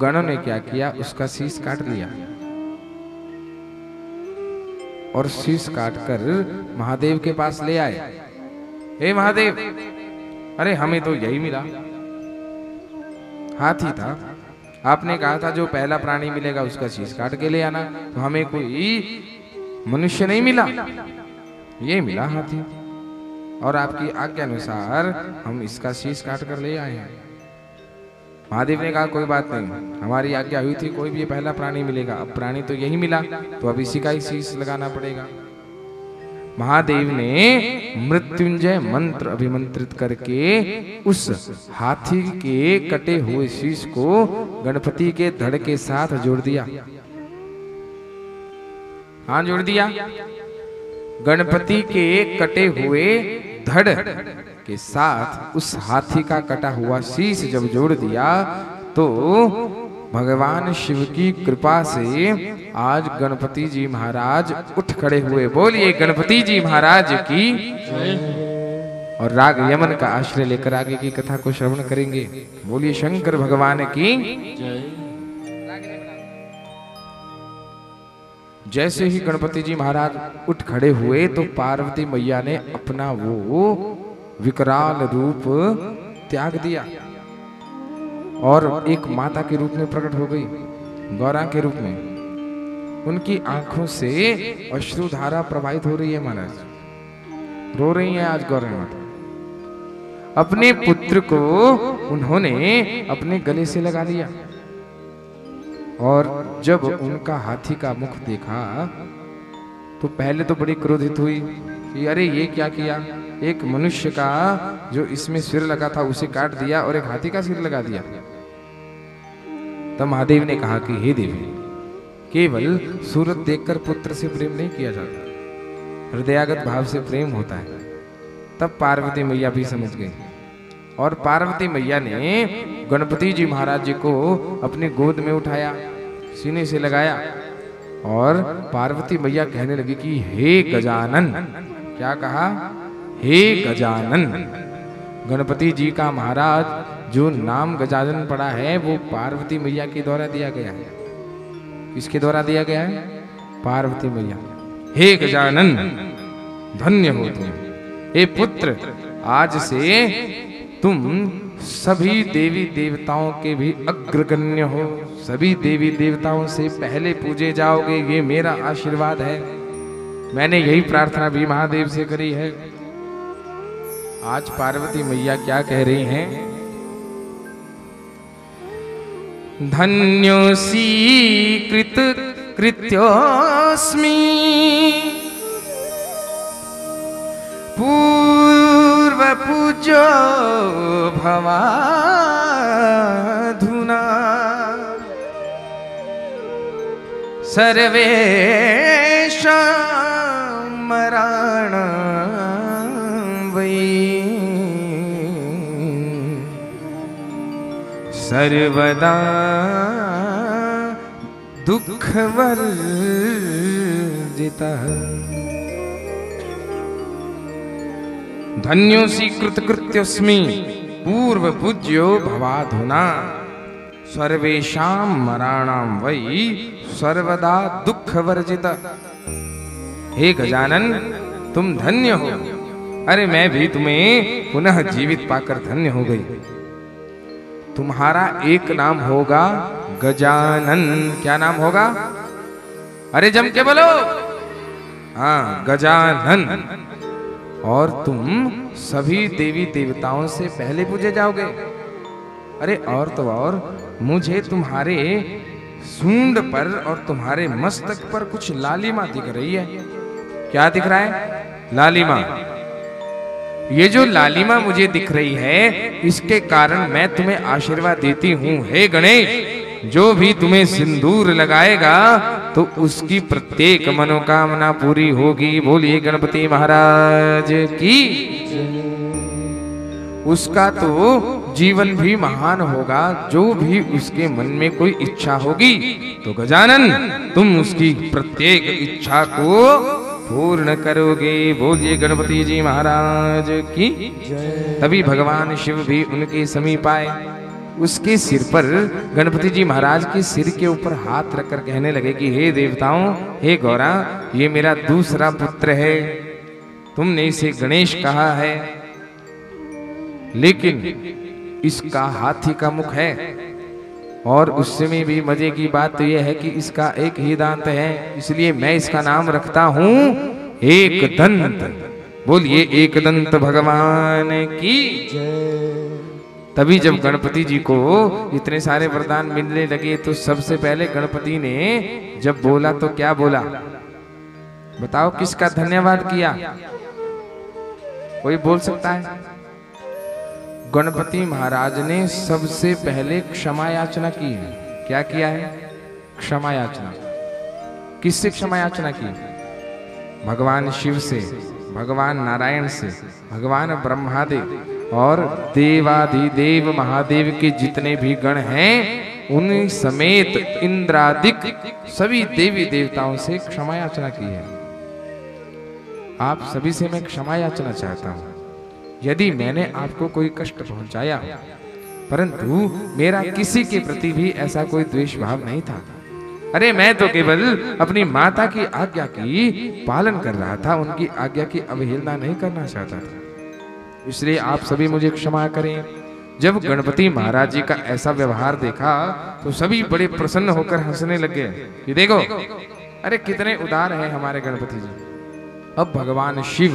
गणों ने क्या किया, उसका शीश काट लिया और शीश काटकर महादेव के पास ले आए। हे महादेव, अरे हमें तो यही मिला, हाथी था। आपने कहा था जो पहला प्राणी मिलेगा उसका शीश काट के ले आना, तो हमें कोई मनुष्य नहीं मिला, ये मिला हाथी। और आपकी आज्ञा अनुसार हम इसका शीश काट कर ले आए हैं। महादेव ने कहा कोई बात नहीं, हमारी आज्ञा हुई थी कोई भी पहला प्राणी मिलेगा, अब प्राणी तो यही मिला, तो अब इसी का ही शीश लगाना पड़ेगा। महादेव ने मृत्युंजय मंत्र अभिमंत्रित करके उस हाथी के कटे हुए शीश को गणपति के धड़ के साथ जोड़ दिया। हाँ, जोड़ दिया। गणपति के कटे हुए धड़ के साथ उस हाथी का कटा हुआ शीश जब जोड़ दिया तो भगवान शिव की कृपा से आज गणपति जी महाराज उठ खड़े हुए। बोलिए गणपति जी महाराज की। और राग यमन का आश्रय लेकर आगे की कथा को श्रवण करेंगे। बोलिए शंकर भगवान की। जैसे ही गणपति जी महाराज उठ खड़े हुए तो पार्वती मैया ने अपना वो विकराल रूप त्याग दिया और एक माता के रूप में प्रकट हो गई, गौरा के रूप में। उनकी आंखों से अश्रुधारा प्रवाहित हो रही है महाराज, रो रही है आज गौरा माता। अपने पुत्र को उन्होंने अपने गले से लगा लिया और जब उनका हाथी का मुख देखा तो पहले तो बड़ी क्रोधित हुई कि अरे ये क्या किया, एक मनुष्य का जो इसमें सिर लगा था उसे काट दिया और एक हाथी का सिर लगा दिया। तब महादेव ने कहा कि हे देवी, केवल सूरत देखकर पुत्र से प्रेम नहीं किया जाता, हृदयागत भाव से प्रेम होता है। तब पार्वती मैया भी समझ गई और पार्वती मैया ने गणपति जी महाराज जी को अपनी गोद में उठाया, सीने से लगाया और पार्वती मैया कहने लगी कि हे गजानन। क्या कहा? हे गजानन। गणपति जी का महाराज जो नाम गजानन पड़ा है वो पार्वती मैया के द्वारा दिया गया है। किसके द्वारा दिया गया है? पार्वती मैया। हे गजानन, धन्य हो तुम। हे पुत्र, आज से तुम सभी देवी देवताओं के भी अग्रगण्य हो, सभी देवी देवताओं से पहले पूजे जाओगे, ये मेरा आशीर्वाद है। मैंने यही प्रार्थना भी महादेव से करी है। आज पार्वती मैया क्या कह रही हैं? धन्योसी कृत कृत्योस्मि पूर्व पूज्यो भवाधुना सर्वेषां मराणां वै सर्वदा दुःखवर्जितः। धन्योसी कृतकृत्योस्मि पूर्व पूज्यो भवाधुना सर्वेषां मराणां वै सर्वदा दुःखवर्जित। हे गजानन, तुम धन्य हो। अरे मैं भी तुम्हें पुनः जीवित पाकर धन्य हो गई। तुम्हारा एक नाम होगा गजानन। क्या नाम होगा? अरे जम के बोलो। हाँ, गजानन। और तुम सभी देवी देवताओं से पहले पूजे जाओगे। अरे और तो और, मुझे तुम्हारे सूंड पर और तुम्हारे मस्तक पर कुछ लालिमा दिख रही है। क्या दिख रहा है? लालिमा। ये जो लालिमा मुझे दिख रही है इसके कारण मैं तुम्हें आशीर्वाद देती हूँ। हे गणेश, जो भी तुम्हें सिंदूर लगाएगा तो उसकी प्रत्येक मनोकामना पूरी होगी। बोलिए गणपति महाराज की। उसका तो जीवन भी महान होगा। जो भी उसके मन में कोई इच्छा होगी तो गजानन तुम उसकी प्रत्येक इच्छा को पूर्ण करोगे। बोलिए गणपति जी महाराज की। तभी भगवान शिव भी उनके समीप आए उसके सिर पर गणपति जी महाराज के सिर के ऊपर हाथ रखकर कहने लगे कि हे देवताओं, हे गौरा, ये मेरा दूसरा पुत्र है, तुमने इसे गणेश कहा है, लेकिन इसका हाथी का मुख है और उसमें भी मजे की बात तो यह है कि इसका एक ही दांत है, इसलिए मैं इसका नाम रखता हूं एक दंत। बोलिए एक दंत भगवान की जय। तभी जब गणपति जी को इतने सारे वरदान मिलने लगे तो सबसे पहले गणपति ने जब बोला तो क्या बोला? बताओ किसका धन्यवाद किया? कोई बोल सकता है? गणपति महाराज ने सबसे पहले क्षमा याचना की है। क्या किया है? क्षमा याचना। किससे क्षमा याचना की? भगवान शिव से, भगवान नारायण से, भगवान ब्रह्मादेव और देवाधिदेव महादेव के जितने भी गण हैं उन समेत इंद्रादिक सभी देवी देवताओं से क्षमा याचना की है। आप सभी से मैं क्षमा याचना चाहता हूं यदि मैंने आपको कोई कष्ट पहुंचाया, परंतु मेरा किसी के प्रति भी ऐसा कोई द्वेष भाव नहीं था। अरे मैं तो केवल अपनी माता की आज्ञा की पालन कर रहा था, उनकी आज्ञा की अवहेलना नहीं करना चाहता था, इसलिए आप सभी मुझे क्षमा करें। जब गणपति महाराज जी का ऐसा व्यवहार देखा तो सभी बड़े प्रसन्न होकर हंसने लगे कि देखो, अरे कितने उदार हैं हमारे गणपति जी। अब भगवान शिव,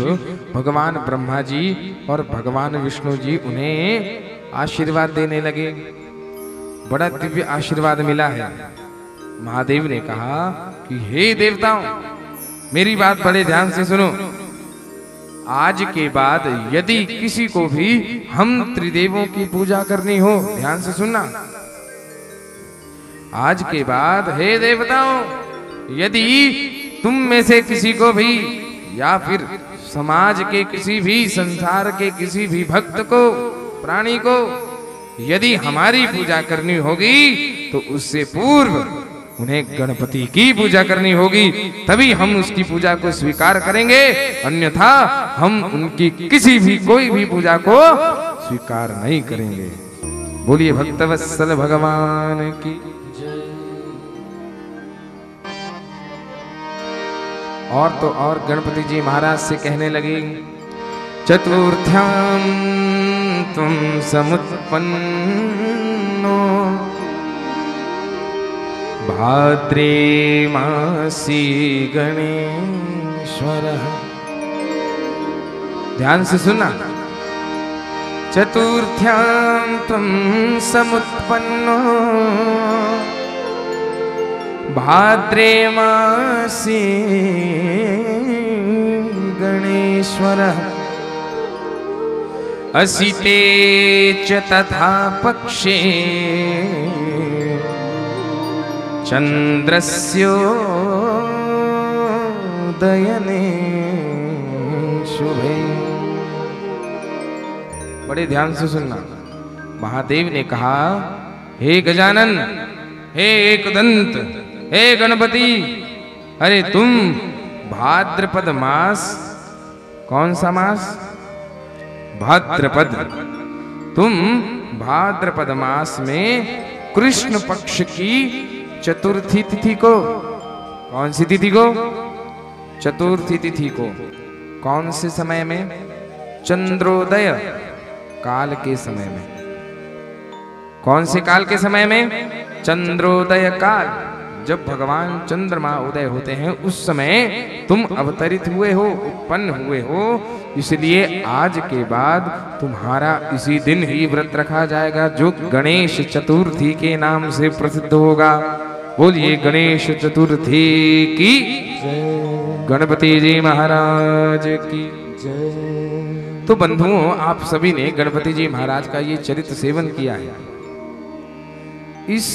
भगवान ब्रह्मा जी और भगवान विष्णु जी उन्हें आशीर्वाद देने लगे। बड़ा दिव्य आशीर्वाद मिला है। महादेव ने कहा कि हे देवताओं, मेरी बात बड़े ध्यान से सुनो। आज के बाद यदि किसी को भी हम त्रिदेवों की पूजा करनी हो, ध्यान से सुनना, आज के बाद हे देवताओं, यदि तुम में से किसी को भी या फिर समाज के किसी भी, संसार के किसी भी भक्त को, प्राणी को यदि हमारी पूजा करनी होगी तो उससे पूर्व उन्हें गणपति की पूजा करनी होगी, तभी हम उसकी पूजा को स्वीकार करेंगे, अन्यथा हम उनकी किसी भी कोई भी पूजा को स्वीकार नहीं करेंगे। बोलिए भक्तवत्सल भगवान की जय। और तो और गणपति जी महाराज से कहने लगे, चतुर्थ्यां तुम समुत्पन्नो भाद्रे मासी गणेश्वरः। ध्यान से सुनना, चतुर्थ्यां तुम समुत्पन्नो भाद्रे मासी गणेश्वरः असिते च तथा पक्षे चंद्रस्योदयने शुभे। बड़े ध्यान से सुनना। महादेव ने कहा, हे गजानन, हे एकदंत, हे गणपति, अरे तुम भाद्रपद मास, कौन सा मास? भाद्रपद। तुम भाद्रपद मास में कृष्ण पक्ष की चतुर्थी तिथि को, कौन सी तिथि को? चतुर्थी तिथि को। कौन से समय में? चंद्रोदय काल के समय में। कौन से काल के समय में? चंद्रोदय काल। जब भगवान चंद्रमा उदय होते हैं उस समय तुम अवतरित हुए हो, उत्पन्न हुए हो, इसलिए आज के बाद तुम्हारा इसी दिन ही व्रत रखा जाएगा जो गणेश चतुर्थी के नाम से प्रसिद्ध होगा। बोलिए गणेश चतुर्थी की जय, गणपति जी महाराज की जय। तो बंधुओं, आप सभी ने गणपति जी महाराज का ये चरित्र सेवन किया है। इस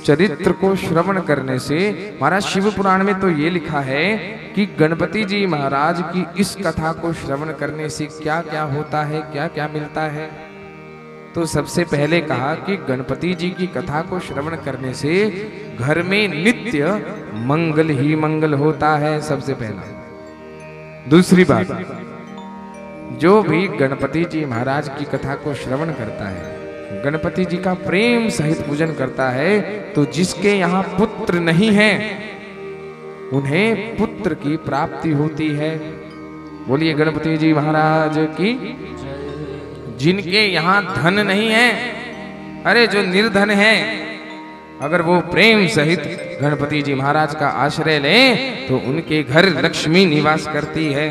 चरित्र को श्रवण करने से, महाराज शिव पुराण में तो ये लिखा है कि गणपति जी महाराज की इस कथा को श्रवण करने से क्या क्या होता है, क्या क्या मिलता है। तो सबसे पहले कहा कि गणपति जी की कथा को श्रवण करने से घर में नित्य मंगल ही मंगल होता है, सबसे पहला। दूसरी बात, जो भी गणपति जी महाराज की कथा को श्रवण करता है गणपति जी का प्रेम सहित पूजन करता है तो जिसके यहाँ पुत्र नहीं है उन्हें पुत्र की प्राप्ति होती है। बोलिए गणपति जी महाराज की। जिनके यहाँ धन नहीं है, अरे जो निर्धन है, अगर वो प्रेम सहित गणपति जी महाराज का आश्रय ले तो उनके घर लक्ष्मी निवास करती है,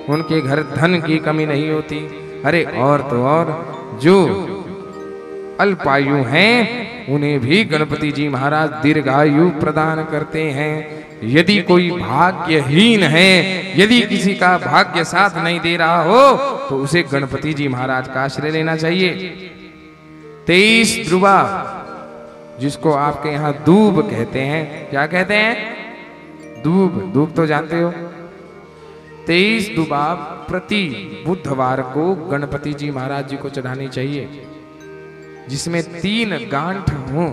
उनके घर धन की कमी नहीं होती। अरे और तो और जो अल्पायु हैं उन्हें भी गणपति जी महाराज दीर्घायु प्रदान करते हैं। यदि कोई भाग्यहीन है, यदि किसी का भाग्य साथ नहीं दे रहा हो तो उसे गणपति जी महाराज का आश्रय लेना चाहिए। 23 ध्रुवा, जिसको आपके यहाँ दूब कहते हैं, क्या कहते हैं? दूब। दूब तो जानते हो। 23 दुबा प्रति बुधवार को गणपति जी महाराज जी को चढ़ानी चाहिए, जिसमें 3 गांठ हों।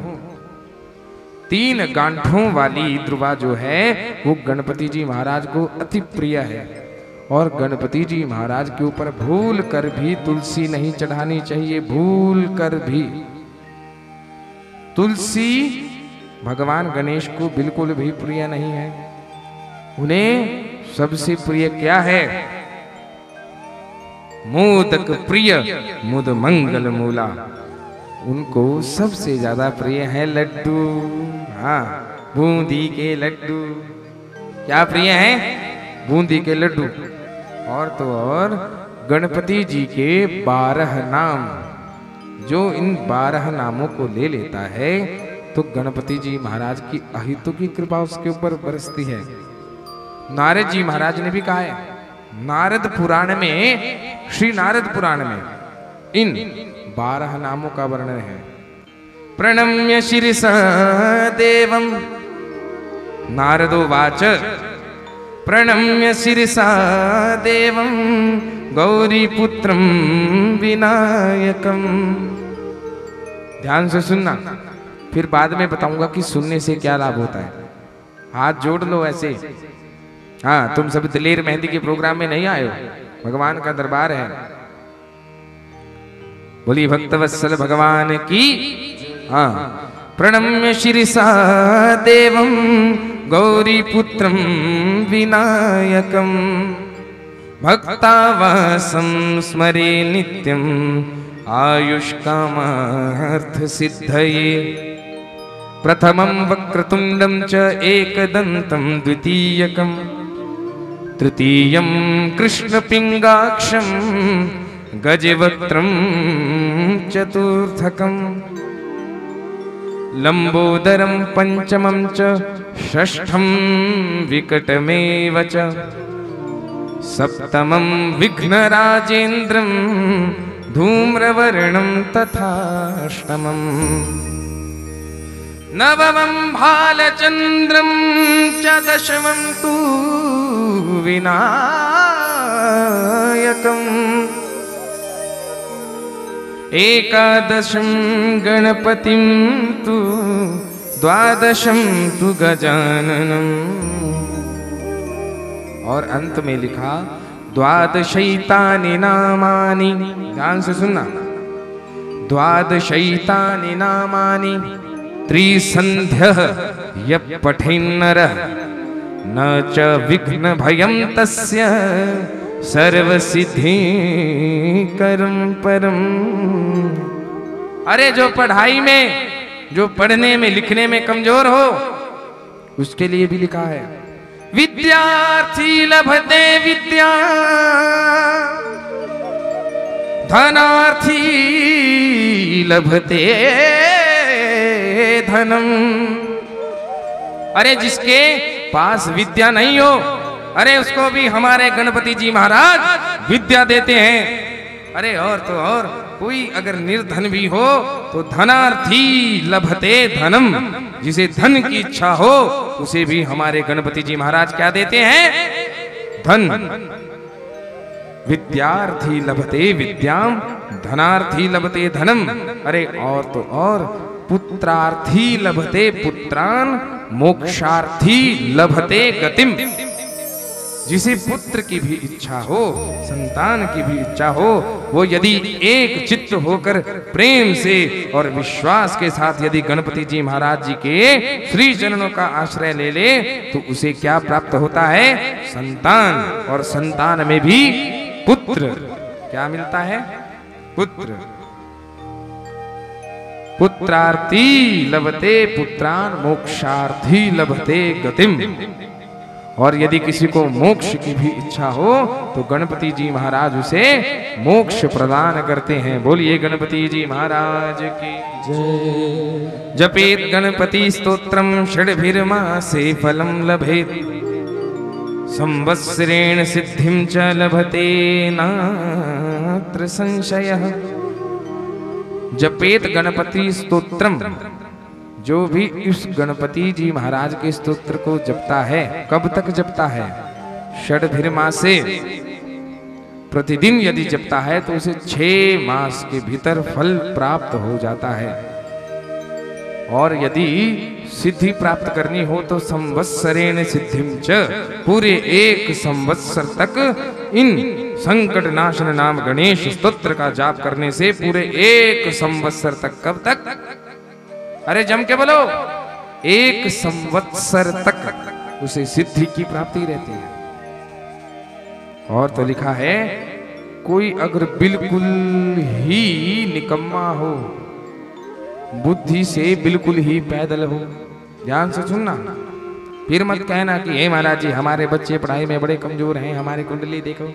3 गांठों वाली ध्रुवा जो है वो गणपति जी महाराज को अति प्रिय है। और गणपति जी महाराज के ऊपर भूल कर भी तुलसी नहीं चढ़ानी चाहिए, भूल कर भी। तुलसी भगवान गणेश को बिल्कुल भी प्रिय नहीं है। उन्हें सबसे प्रिय क्या है? मोदक प्रिय मुद मंगल मूला। उनको सबसे ज्यादा प्रिय है लड्डू। हाँ, बूंदी के लड्डू। क्या प्रिय है? बूंदी के लड्डू। और तो और गणपति जी के 12 नाम, जो इन 12 नामों को ले लेता है तो गणपति जी महाराज की अहितु की कृपा उसके ऊपर बरसती है। नारद जी महाराज ने भी कहा है, नारद पुराण में, श्री नारद पुराण में इन 12 नामों का वर्णन है। प्रणम्य शिरसा देवम, नारदो वाच, प्रणम्य शिरसा देवम गौरी पुत्रम विनायकम। ध्यान से सुनना, फिर बाद में बताऊंगा कि सुनने से क्या लाभ होता है। हाथ जोड़ लो ऐसे। हाँ, तुम सब दलेर मेहंदी के प्रोग्राम में नहीं आए हो, भगवान का दरबार है। बोलिए भक्तवत्सल भगवान की। हाँ, प्रणम्य शिरसा देवम गौरी पुत्रम विनायकम भक्तावासं स्मरे नित्यं आयुष्कामार्थ सिद्धये। प्रथमं वक्रतुंडं च एकदन्तं द्वितीयकं तृतीयं कृष्णपिंगाक्षं गजवक्त्रं चतुर्थकं लंबोदरं पंचमं च षष्ठं विकटमेव च सप्तमं विघ्नराजेन्द्रं धूम्रवर्णं तथाष्टमं नवमं भालचन्द्रं च दशमं तु विनायकम् एकादशं गणपतिं तु द्वादशं तु गजाननम्। और अंत में लिखा द्वादशैतानि नामानि। ध्यान से सुनना, द्वादशैतानि नामानि त्रिसन्ध्यः यः पठेन्नरः न च विघ्न भयं तस्य सर्वसिद्धिकरं परम्। अरे जो पढ़ाई में, जो पढ़ने में लिखने में कमजोर हो उसके लिए भी लिखा है, विद्यार्थी लभते विद्या धनार्थी लभते धनम। अरे जिसके पास विद्या नहीं हो, अरे उसको भी हमारे गणपति जी महाराज विद्या देते हैं। अरे और तो और कोई अगर निर्धन भी हो तो धनार्थी लभते धनम, जिसे धन की इच्छा हो उसे भी हमारे गणपति जी महाराज क्या देते हैं? धन। विद्यार्थी लभते विद्याम धनार्थी लभते धनम। अरे और तो और पुत्रार्थी लभते पुत्रान मोक्षार्थी लभते गतिम। जिसे पुत्र की भी इच्छा हो, संतान की भी इच्छा हो, वो यदि एक चित्त होकर प्रेम से और विश्वास के साथ यदि गणपति जी महाराज जी के श्री चरणों का आश्रय ले ले तो उसे क्या प्राप्त होता है? संतान, और संतान में भी पुत्र। क्या मिलता है? पुत्र। पुत्रार्थी लभते पुत्रान मोक्षार्थी लभते गतिम। और यदि किसी को मोक्ष की भी इच्छा हो तो गणपति जी महाराज उसे मोक्ष प्रदान करते हैं। बोलिए गणपति जी महाराज की जय। जपेत गणपति स्तोत्रम षड्भिर्मासे फलम लभेत संवत्सरेण सिद्धिं च लभते नात्र संशयः। जपेत गणपति स्तोत्रम, जो भी इस गणपति जी महाराज के स्तोत्र को जपता है, कब तक जपता है? षड्भिर्मासे, प्रतिदिन यदि जपता है तो उसे 6 मास के भीतर फल प्राप्त हो जाता है। और यदि सिद्धि प्राप्त करनी हो तो संवत्सरेण सिद्धिं च, पूरे 1 संवत्सर तक इन संकट नाशन नाम गणेश स्तोत्र का जाप करने से पूरे 1 संवत्सर तक, कब तक? अरे जम के बोलो, 1 संवत्सर तक उसे सिद्धि की प्राप्ति रहती है। और तो लिखा है, कोई अगर बिल्कुल ही निकम्मा हो, बुद्धि से बिल्कुल ही पैदल हो, ध्यान से सुनना, फिर मत कहना कि हे महाराज जी हमारे बच्चे पढ़ाई में बड़े कमजोर हैं, हमारी कुंडली देखो।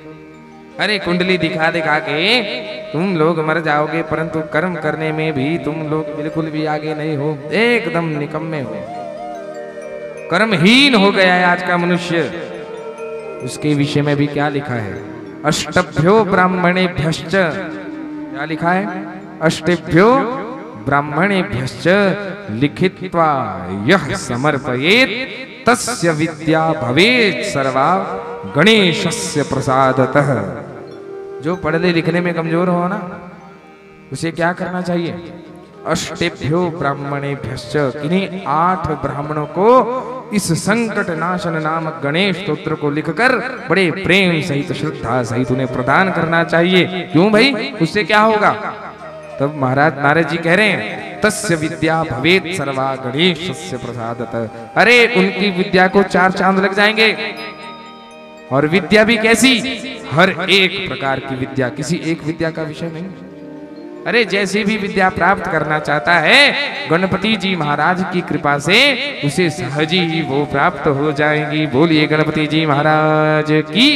अरे कुंडली दिखा दिखा के तुम लोग मर जाओगे, परंतु कर्म करने में भी तुम लोग बिल्कुल भी आगे नहीं हो, एकदम निकम्मे हो, कर्महीन हो गया है आज का मनुष्य। उसके विषय में भी क्या लिखा है? अष्टभ्यो ब्राह्मणेभ्यश्च, क्या लिखा है? अष्टभ्यो ब्राह्मणेभ्यश्च लिखित्वा यह समर्पयेत तस्य विद्या भवेत् सर्वा गणेशस्य प्रसादतः। जो पढ़ने लिखने में कमजोर हो ना, उसे क्या करना चाहिए? अष्टेभ्यो ब्राह्मणेभ्यश्च, किन्हीं 8 ब्राह्मणों को इस संकट नाशन नामक गणेश स्तोत्र को लिखकर बड़े प्रेम सहित श्रद्धा सहित उन्हें प्रदान करना चाहिए। क्यों भाई? उससे क्या होगा? तब महाराज नारद जी कह रहे हैं, तस्य विद्या भवेत् सर्वा गणेशस्य प्रसादतः। अरे उनकी विद्या को 4 चांद लग जाएंगे। और विद्या भी कैसी? हर एक प्रकार की विद्या, किसी एक विद्या का विषय नहीं। अरे जैसी भी विद्या प्राप्त करना चाहता है, गणपति जी महाराज की कृपा से उसे सहज ही वो प्राप्त हो जाएंगी। बोलिए गणपति जी महाराज की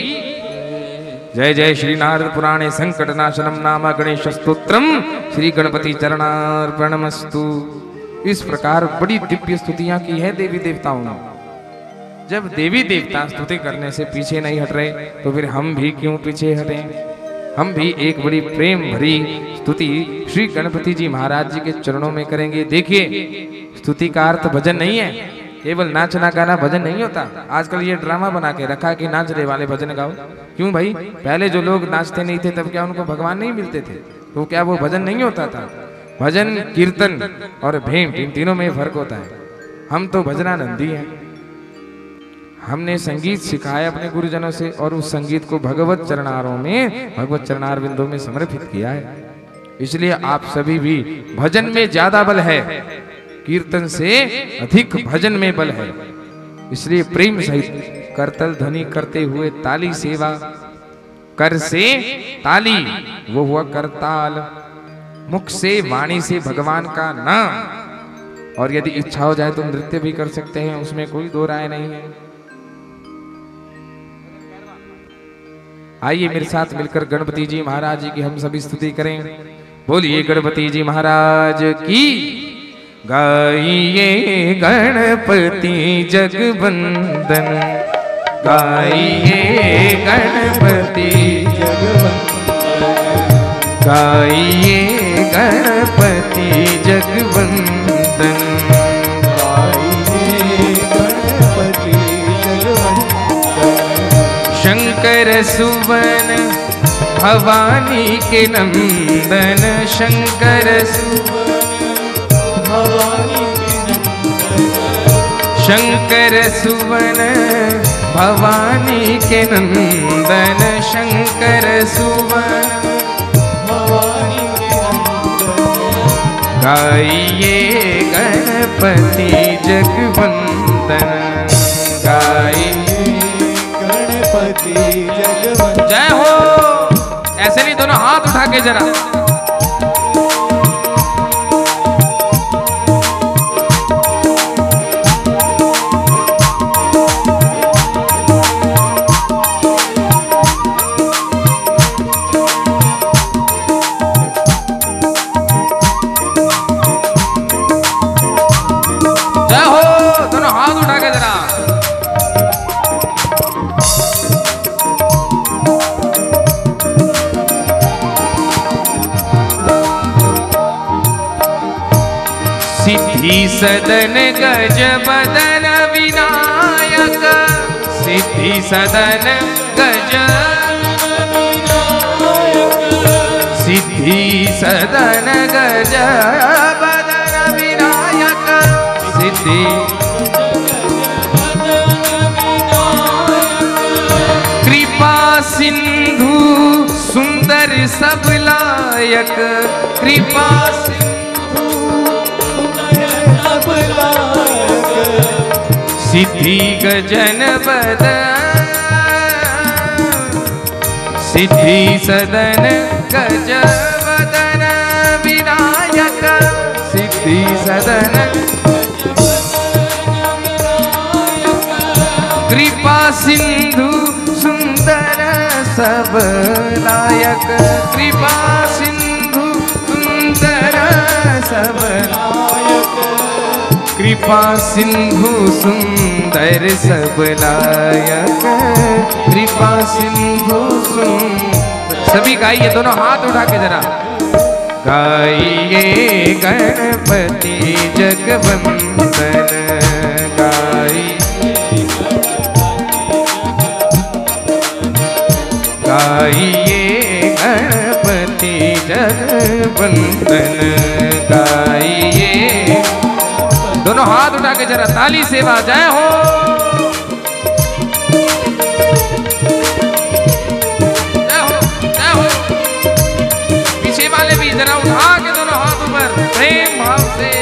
जय। जय श्री नारद पुराणे संकट नाशनम नाम गणेश स्तोत्रम श्री गणपति चरणार्पणमस्तु। इस प्रकार बड़ी दिव्य स्तुतियां की है देवी देवताओं ने। जब देवी देवता स्तुति करने से पीछे नहीं हट रहे तो फिर हम भी क्यों पीछे हटें? हम भी एक बड़ी प्रेम भरी स्तुति श्री गणपति जी महाराज जी के चरणों में करेंगे। देखिए, स्तुति का अर्थ भजन नहीं है, केवल नाचना गाना भजन नहीं होता। आजकल ये ड्रामा बना के रखा कि नाचने वाले भजन गाओ। क्यों भाई? पहले जो लोग नाचते नहीं थे तब क्या उनको भगवान नहीं मिलते थे? तो क्या वो भजन नहीं होता था? भजन, कीर्तन और भेंट, इन तीनों में फर्क होता है। हम तो भजनानंदी हैं। हमने संगीत सिखाया अपने गुरुजनों से और उस संगीत को भगवत चरणारों में, भगवत चरणार बिंदों में समर्पित किया है। इसलिए आप सभी भी, भजन में ज्यादा बल है, कीर्तन से अधिक भजन में बल है। इसलिए प्रेम सहित करतल ध्वनि करते हुए ताली सेवा, कर से ताली वो हुआ करताल, मुख से वाणी से भगवान का नाम। और यदि इच्छा हो जाए तो नृत्य भी कर सकते हैं, उसमें कोई दो राय नहीं है। आइए मेरे साथ मिलकर गणपति जी महाराज जी की हम सभी स्तुति करें। बोलिए गणपति जी महाराज की। गाइए गणपति जगवंदन, गाइए गणपति जगवंदन, गाइए गणपति जगवंदन, गाइए गणपति जगवंदन। शंकर सुवन भवानी के नंदन, शंकर सुवन भवानी के नंदन, शंकर सुवन भवानी के नंदन, शंकर सुवन भवानी के नंदन, गाइए गणपति जगवंदन, गाइए गणपति जगवंदन। जय हो। ऐसे नहीं, दोनों हाथ उठा के जरा। सिद्धि सदन गज बदन विनायक, सिद्धि सदन गज सिद्धि सदन गज बदन विनायक, सिद्धि कृपा सिंधु सुंदर सब लायक, कृपा सिद्धि गजन बदन, सिद्धि सदन गज बदन विनायक, सिद्धि सदन कृपा सिंधु सुंदर सब लायक, कृपा सिंधु सुंदर सब लायक, कृपा सिंधु सुंदर सब लायक, कृपा सिंधु सुंदर। सभी गाइए, दोनों हाथ उठा के जरा। गाइए गणपति जगवंदन, गाइए गणपति जगवंदन, गाइए। दोनों हाथ उठा के जरा ताली से जय हो। जय हो, जय हो। पीछे वाले भी जरा उठा के दोनों हाथ ऊपर प्रेम भाव से।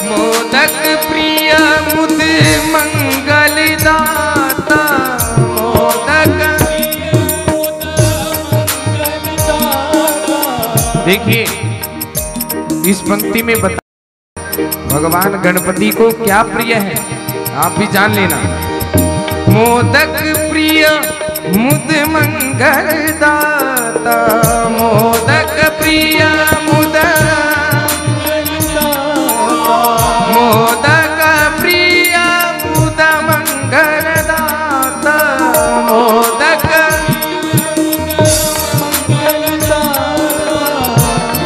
मोदक प्रिय मुद मंगल दाता, देखिए इस पंक्ति में बता भगवान गणपति को क्या प्रिय है, आप भी जान लेना। मोदक प्रिय मुद मंगल दाता, मोदक प्रिय मुद, मोदक प्रिय मुद मंगल दाता, मोदक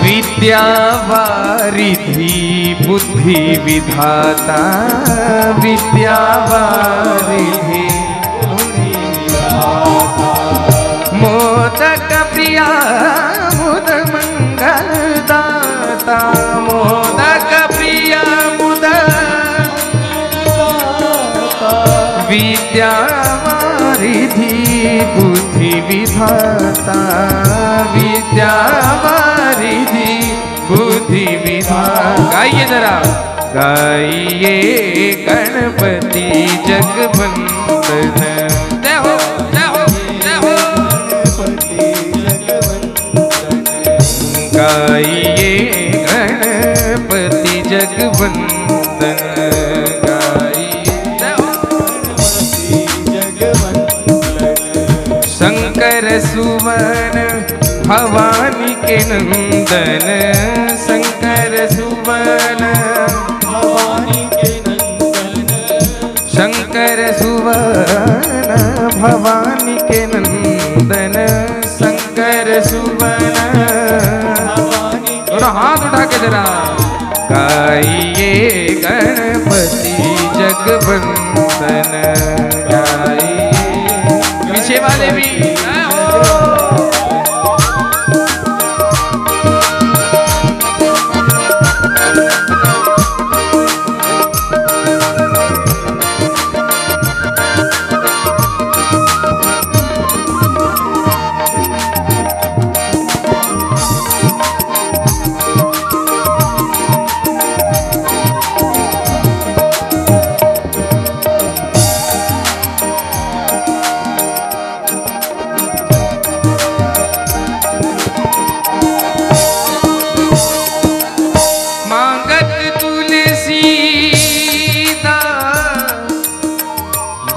विद्या वारिधि बुद्धि विधाता, विद्या वारिधि बुद्धि विधाता, मोदक प्रिया मुद मंगल दाता, मोदक प्रिया मुद विद्या वारिधि बुद्धि विधाता, विद्या वारिधि बुद्धि विधाता। गाइए जरा। गाइए गणपति जगवंदन, जय हो, जय हो, जय हो। गाइए गणपति जगवंदन, गाइए जय हो। शंकर सुवन भवानी के नंदन, शंकर सुवन भवानी के नंदन, शंकर सुवन भवानी के नंदन, शंकर सुवन भवानी। दोनों हाथ उठा के जरा। गाइए गणपति जगवंदन, गाइए। पीछे वाले भी जय हो।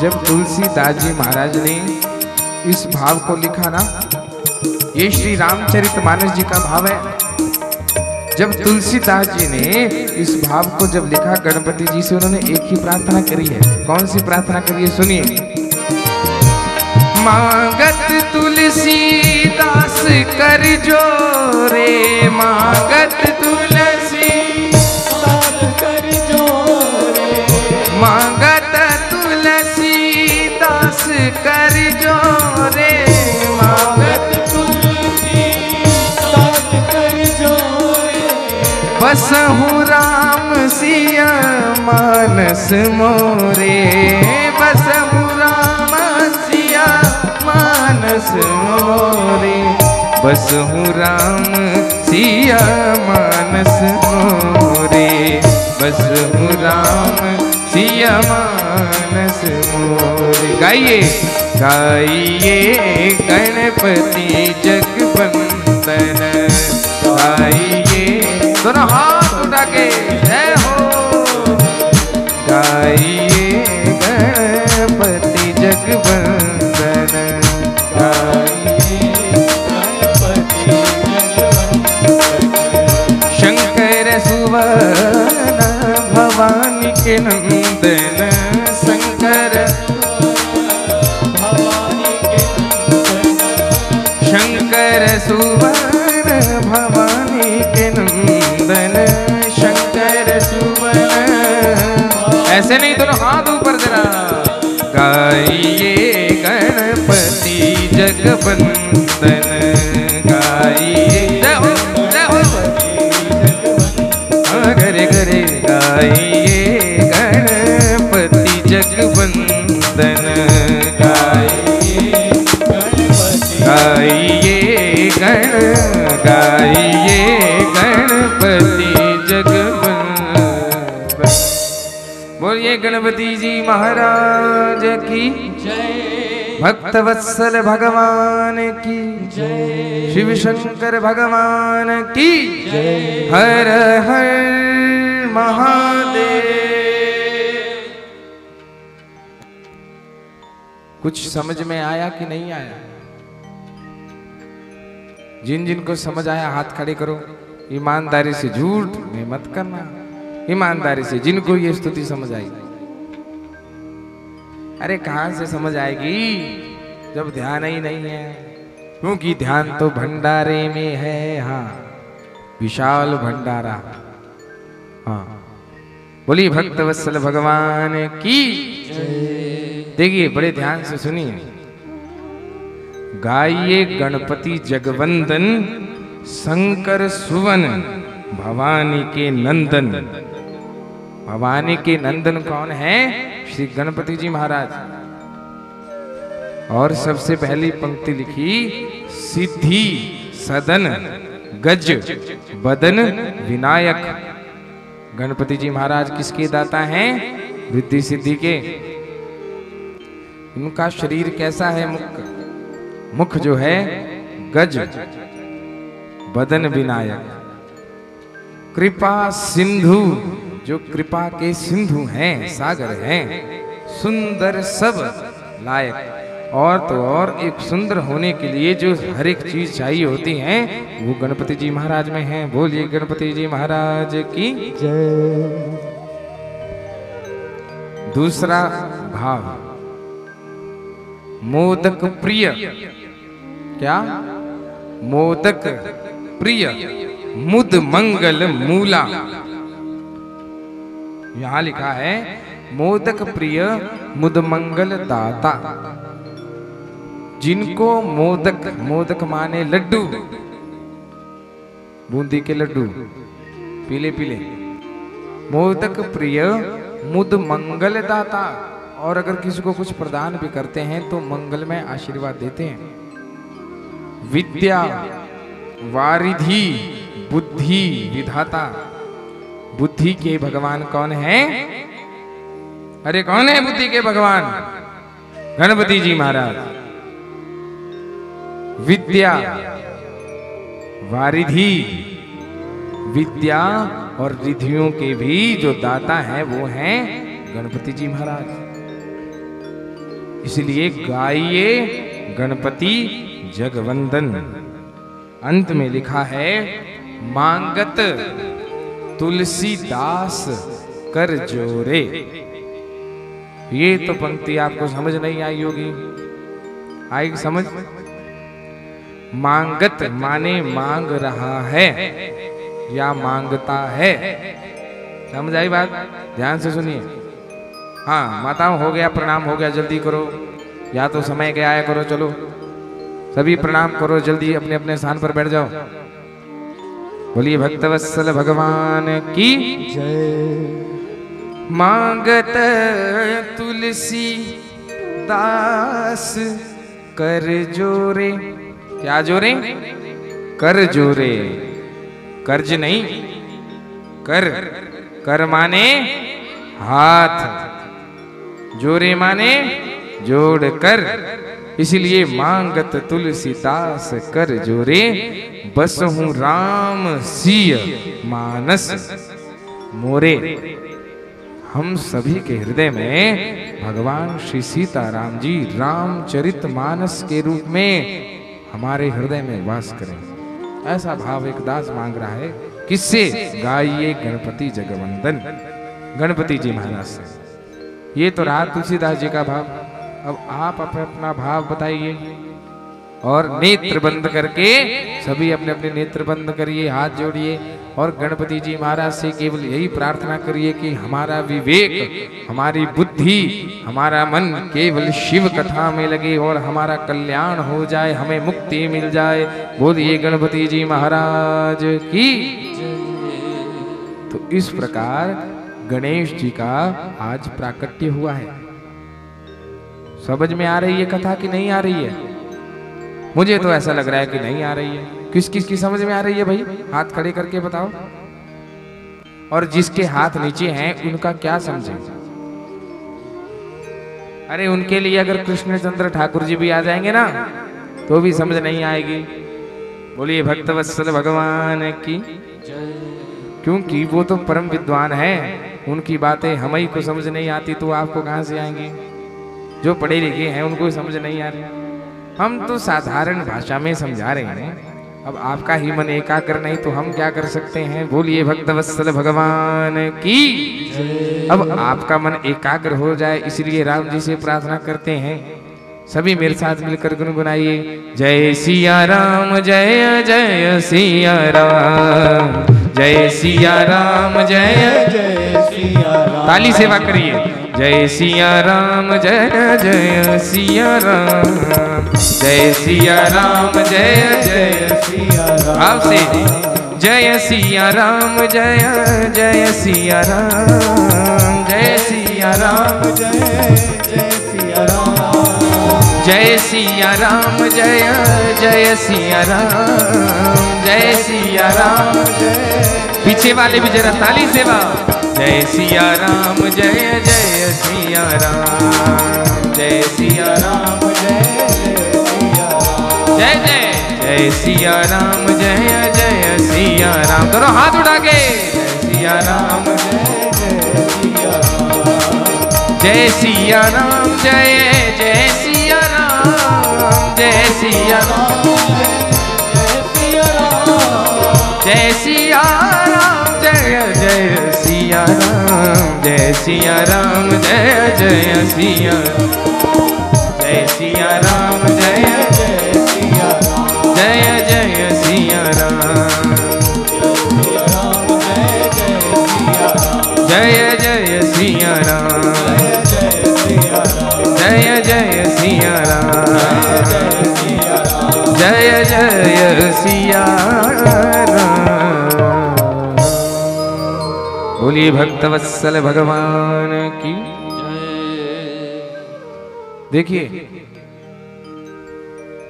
जब तुलसीदास जी महाराज ने इस भाव को लिखा ना, ये श्री रामचरितमानस जी का भाव है। जब तुलसीदास जी ने इस भाव को जब लिखा गणपति जी से, उन्होंने एक ही प्रार्थना करी है। कौन सी प्रार्थना करी है सुनिए। मांगत तुलसीदास कर जोरे, मांगत तुलसीदास कर जोरे, मांगत तुलसीदास कर जोरे, मांगत तुलसीदास कर जोरे, बसहु राम सिया मानस मोरे, बसहु राम सिया मानस मोरे, बसहु राम सिया मानस मोरे, बसहु राम सिया मानस मोरे। गाइए गाइए गणपति जगवंदन, गाइए दोनों हाथ उठा के जय हो। गाइए गणपति जगवंदन, गाइए गणपति जगवंदन, शंकर सुवन भवानी के नंदन, शंकर भवानी के नंदन, शंकर सुवन भवानी के नंदन, शंकर सुवन। ऐसे नहीं, दोनों हाथ ऊपर जरा। गाइए गणपति जगवंदन, गाइए जय हो जय हो, गरे गरे गाइए गणपति जगवंदन, गाइए गाइए गाइए गणपति जगवंदन। बोलिए गणपति जी महाराज की जय, भक्तवत्सल भगवान की जय, शिव शंकर भगवान की जय, हर हर महादेव। कुछ समझ में आया कि नहीं आया? जिन जिन को समझ आया हाथ खड़े करो। ईमानदारी से, झूठ में मत करना, ईमानदारी से। जिनको ये स्तुति समझ आई। अरे कहां से समझ आएगी जब ध्यान ही नहीं है, क्योंकि ध्यान तो भंडारे में है। हाँ, विशाल भंडारा। हाँ, बोलिए भक्तवत्सल भगवान की। देखिए बड़े ध्यान से सुनिए। गाइए गणपति जगवंदन, शंकर सुवन भवानी के नंदन। भवानी के नंदन कौन है? श्री गणपति जी महाराज। और सबसे पहली पंक्ति लिखी, सिद्धि सदन गज बदन विनायक। गणपति जी महाराज किसके दाता हैं? रिद्धि सिद्धि के। इनका शरीर कैसा है? मुख जो है गज, बदन विनायक। कृपा सिंधु, जो कृपा के सिंधु हैं, सागर हैं। सुंदर सब लायक। और तो और एक सुंदर होने के लिए जो हर एक चीज चाहिए होती है वो गणपति जी महाराज में है। बोलिए गणपति जी महाराज की जय। दूसरा भाव, मोदक प्रिय। क्या? मोदक प्रिय मुद मंगल मूला। यहां लिखा है मोदक प्रिय मुद मंगल दाता। जिनको मोदक, मोदक माने लड्डू, बूंदी के लड्डू पीले पीले, मोदक प्रिय मुद मंगल दाता, और अगर किसी को कुछ प्रदान भी करते हैं तो मंगल में आशीर्वाद देते हैं। विद्या वारिधि बुद्धि विधाता, बुद्धि के भगवान कौन है? अरे कौन है बुद्धि के भगवान? गणपति जी महाराज। विद्या वारिधि, विद्या और रिधियों के भी जो दाता हैं वो हैं गणपति जी महाराज। इसलिए गाइए गणपति जगवंदन। अंत में लिखा है मांगत तुलसीदास कर जोरे। ये तो पंक्ति आपको समझ नहीं आई होगी, आई समझ? मांगत माने मांग रहा है या मांगता है, समझ आई बात? ध्यान से सुनिए। हाँ माताओं, हो गया प्रणाम, हो गया, जल्दी करो, या तो समय के आया करो। चलो सभी प्रणाम करो, जल्दी अपने अपने स्थान पर बैठ जाओ। बोलिए भक्तवत्सल भगवान की जय। मांगत तुलसी दास कर जोरे, क्या जोरे? कर जोरे, कर्ज नहीं, कर, कर माने हाथ, जोरे माने जोड़ कर। इसलिए मांगत तुलसीदास कर जोरे, बस हूं राम सिय मानस मोरे। हम सभी के हृदय में भगवान श्री सीताराम जी रामचरित मानस के रूप में हमारे हृदय में वास करें, ऐसा भाव एक दास मांग रहा है। किससे? गाइए गणपति जगवंदन, गणपति जी महाराज से। ये तो रहा तुलसीदास जी का भाव। अब आप अपना भाव बताइए, और नेत्र बंद करके सभी अपने अपने नेत्र बंद करिए, हाथ जोड़िए, और गणपति जी महाराज से केवल यही प्रार्थना करिए कि हमारा विवेक, हमारी बुद्धि, हमारा मन केवल शिव कथा में लगे और हमारा कल्याण हो जाए, हमें मुक्ति मिल जाए। बोलिए गणपति जी महाराज की। तो इस प्रकार गणेश जी का आज प्राकट्य हुआ है। समझ में आ रही है कथा कि नहीं आ रही है? मुझे तो ऐसा लग रहा है कि नहीं आ रही है। किस किस की समझ में आ रही है भाई? हाथ खड़े करके बताओ। और जिसके हाथ नीचे हैं उनका क्या समझे? अरे उनके लिए अगर कृष्णचंद्र ठाकुर जी भी आ जाएंगे ना तो भी समझ नहीं आएगी। बोलिए भक्तवत्सल भगवान की, क्योंकि वो तो परम विद्वान है, उनकी बातें हम ही को समझ नहीं आती तो आपको कहां से आएंगी? जो पढ़े लिखे हैं उनको समझ नहीं आ रही, हम तो साधारण भाषा में समझा रहे हैं। अब आपका ही मन एकाग्र नहीं तो हम क्या कर सकते हैं? बोलिए भक्तवत्सल भगवान की। अब आपका मन एकाग्र हो जाए इसलिए राम जी से प्रार्थना करते हैं। सभी मेरे साथ मिलकर गुनगुनाइए, जय सिया राम जय जय सिया राम, जय सिया राम जय जय सिया राम। ताली सेवा करिए, जय सिया राम जय जय सिया राम, जय सिया राम जय जय सिया राम। आपसे जय सिया राम जय जय सिया राम, जय सिया राम जय जय सिया राम, जय सिया राम जय जय सिया राम, जय सिया राम जय। पीछे वाले भी जरा ताली सेवा, जय सिया राम जय जय सिया राम, जय सिया राम जय सिया राम, जय जय जय सिया राम जय जय सिया राम। दोनों हाथ उठा के, जय सिया राम जय जय सिया राम, जय सिया राम जय जय सिया राम, जय सिया राम जय सिया राम, जय जय सिया राम, जय सिया राम जय जय सिया राम, जय सिया राम जय जय सिया राम, जय जय सिया राम, जय जय सिया राम, जय जय सिया राम, जय जय सिया राम। जय जय सिया राम। बोलिए भक्तवत्सल भगवान की जय। देखिए,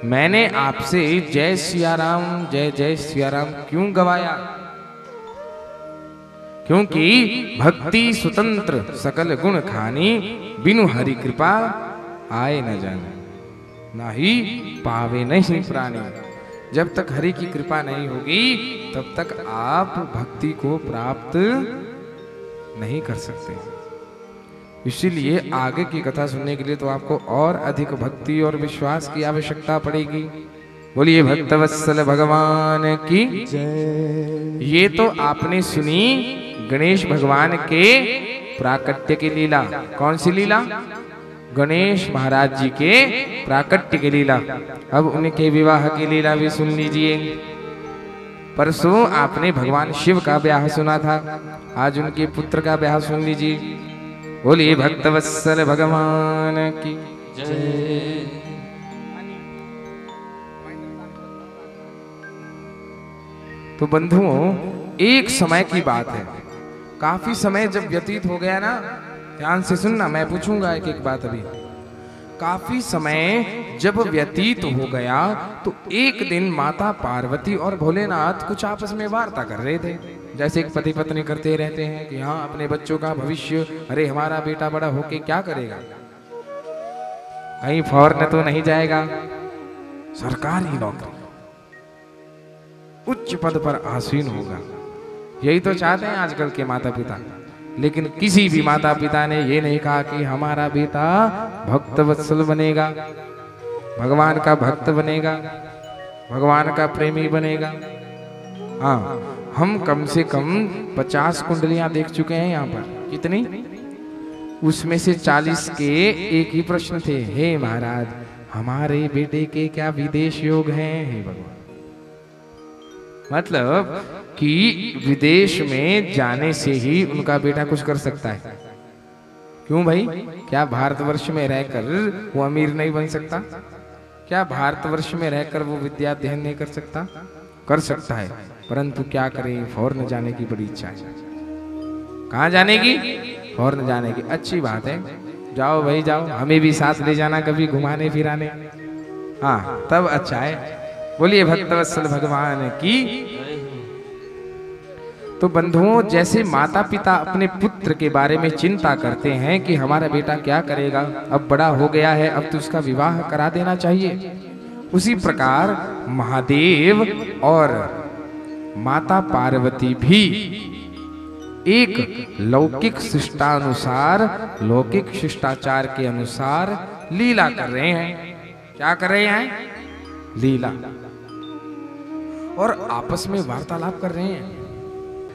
मैंने आपसे जय सिया राम जय जय सिया राम क्यों गवाया? क्योंकि भक्ति स्वतंत्र सकल गुण खानी, बिनु हरि कृपा आए न जाने, ना ही पावे नहीं प्राणी। जब तक हरि की कृपा नहीं होगी तब तक आप भक्ति को प्राप्त नहीं कर सकते। इसीलिए आगे की कथा सुनने के लिए तो आपको और अधिक भक्ति और विश्वास की आवश्यकता पड़ेगी। बोलिए भक्तवत्सल भगवान की जय। ये तो आपने सुनी गणेश भगवान के प्राकट्य की लीला। कौन सी लीला? गणेश महाराज जी के प्राकट्य की लीला। अब उनके विवाह की लीला भी सुन लीजिए। परसों आपने भगवान शिव का ब्याह सुना था, आज उनके पुत्र का ब्याह सुन लीजिए। बोलिए भक्तवत्सल भगवान की जय। तो बंधुओं, एक समय की बात है, काफी समय जब व्यतीत हो गया ना, ध्यान से सुनना, मैं पूछूंगा एक एक बात। अभी काफी समय जब व्यतीत हो गया तो एक दिन माता पार्वती और भोलेनाथ कुछ आपस में वार्ता कर रहे थे, जैसे एक पति पत्नी करते रहते हैं कि हाँ अपने बच्चों का भविष्य, अरे हमारा बेटा बड़ा होके क्या करेगा, कहीं फौरन तो नहीं जाएगा, सरकारी नौकरी, उच्च पद पर आसीन होगा। यही तो चाहते हैं आजकल के माता पिता। लेकिन किसी भी माता पिता ने ये नहीं कहा कि हमारा बेटा भक्तवत्सल बनेगा, भगवान का भक्त बनेगा, भगवान का प्रेमी बनेगा। हाँ, हम कम से कम 50 कुंडलियां देख चुके हैं यहाँ पर। कितनी? उसमें से 40 के एक ही प्रश्न थे, हे महाराज हमारे बेटे के क्या विदेश योग हैं? हे भगवान, मतलब कि विदेश में जाने से ही उनका बेटा कुछ कर सकता है। क्यों भाई? क्या भारतवर्ष में रहकर वो अमीर नहीं बन सकता? क्या भारतवर्ष में रहकर वो विद्या अध्ययन नहीं कर सकता? कर सकता है, परंतु क्या करें, फौरन जाने की बड़ी इच्छा है। कहाँ जाने की? फौरन जाने की। अच्छी बात है, जाओ भाई जाओ, हमें भी साथ ले जाना कभी घुमाने फिराने। हाँ, तब अच्छा है। बोलिए भक्तवत्सल भगवान की। तो बंधुओं, जैसे माता पिता अपने पुत्र के बारे में चिंता करते हैं कि हमारा बेटा क्या करेगा, अब बड़ा हो गया है, अब तो उसका विवाह करा देना चाहिए, उसी प्रकार महादेव और माता पार्वती भी एक लौकिक शिष्टानुसार, लौकिक शिष्टाचार के अनुसार लीला कर रहे हैं। क्या कर रहे हैं? लीला। और आपस में वार्तालाप कर रहे हैं।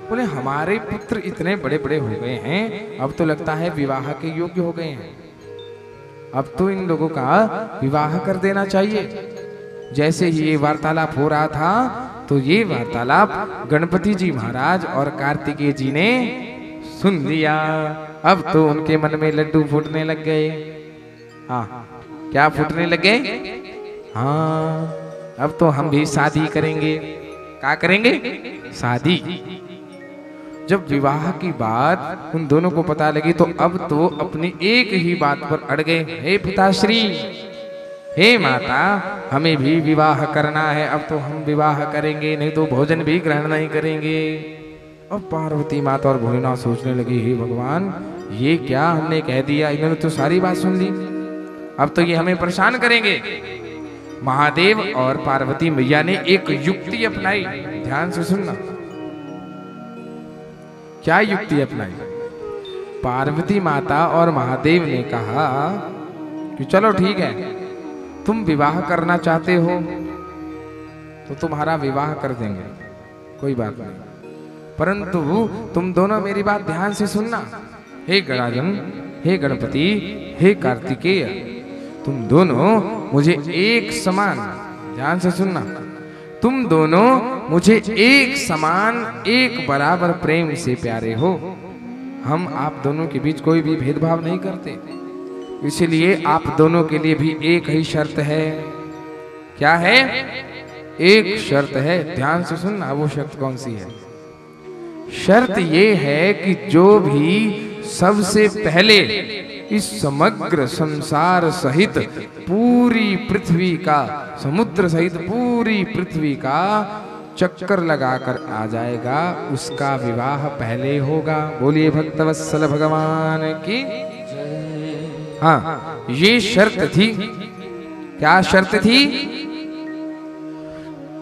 बोले हमारे पुत्र इतने बड़े बड़े हो गए हैं, अब तो लगता है विवाह के योग्य हो गए हैं, अब तो इन लोगों का विवाह कर देना चाहिए। जैसे ही ये वार्तालाप हो रहा था तो ये वार्तालाप गणपति जी महाराज और कार्तिकेय जी ने सुन लिया। अब तो उनके मन में लड्डू फूटने लग गए। हाँ, क्या फूटने लगे? हाँ, अब तो हम भी शादी करेंगे। क्या करेंगे? शादी। जब विवाह की बात उन दोनों को पता लगी तो अब तो अपनी एक ही बात पर अड़ गए, हे पिताश्री, हे माता, हमें भी विवाह करना है, अब तो हम विवाह करेंगे, नहीं तो भोजन भी ग्रहण नहीं करेंगे। अब पार्वती माता और भोलेनाथ सोचने लगी, हे भगवान, ये क्या हमने कह दिया, इन्होंने तो सारी बात सुन ली, अब तो ये हमें परेशान करेंगे। महादेव और पार्वती मैया ने एक युक्ति अपनाई। ध्यान से सुनना, क्या युक्ति अपनाई? पार्वती माता और महादेव ने कहा कि चलो ठीक है, तुम विवाह करना चाहते हो तो तुम्हारा विवाह कर देंगे, कोई बात नहीं, परंतु तुम दोनों मेरी बात ध्यान से सुनना। हे गणाजन, हे गणपति, हे कार्तिकेय, तुम दोनों मुझे एक समान, ध्यान से सुनना, तुम दोनों मुझे एक समान, एक बराबर प्रेम से प्यारे हो। हम आप दोनों के बीच कोई भी भेदभाव नहीं करते, इसलिए आप दोनों के लिए भी एक ही शर्त है। क्या है? एक शर्त है, ध्यान से सुनना। वो शर्त कौन सी है? शर्त ये है कि जो भी सबसे पहले इस समग्र संसार सहित पूरी पृथ्वी का, समुद्र सहित पूरी पृथ्वी का चक्कर लगाकर आ जाएगा, उसका विवाह पहले होगा। बोलिए भक्तवत्सल भगवान की। हाँ, ये शर्त थी। क्या शर्त थी?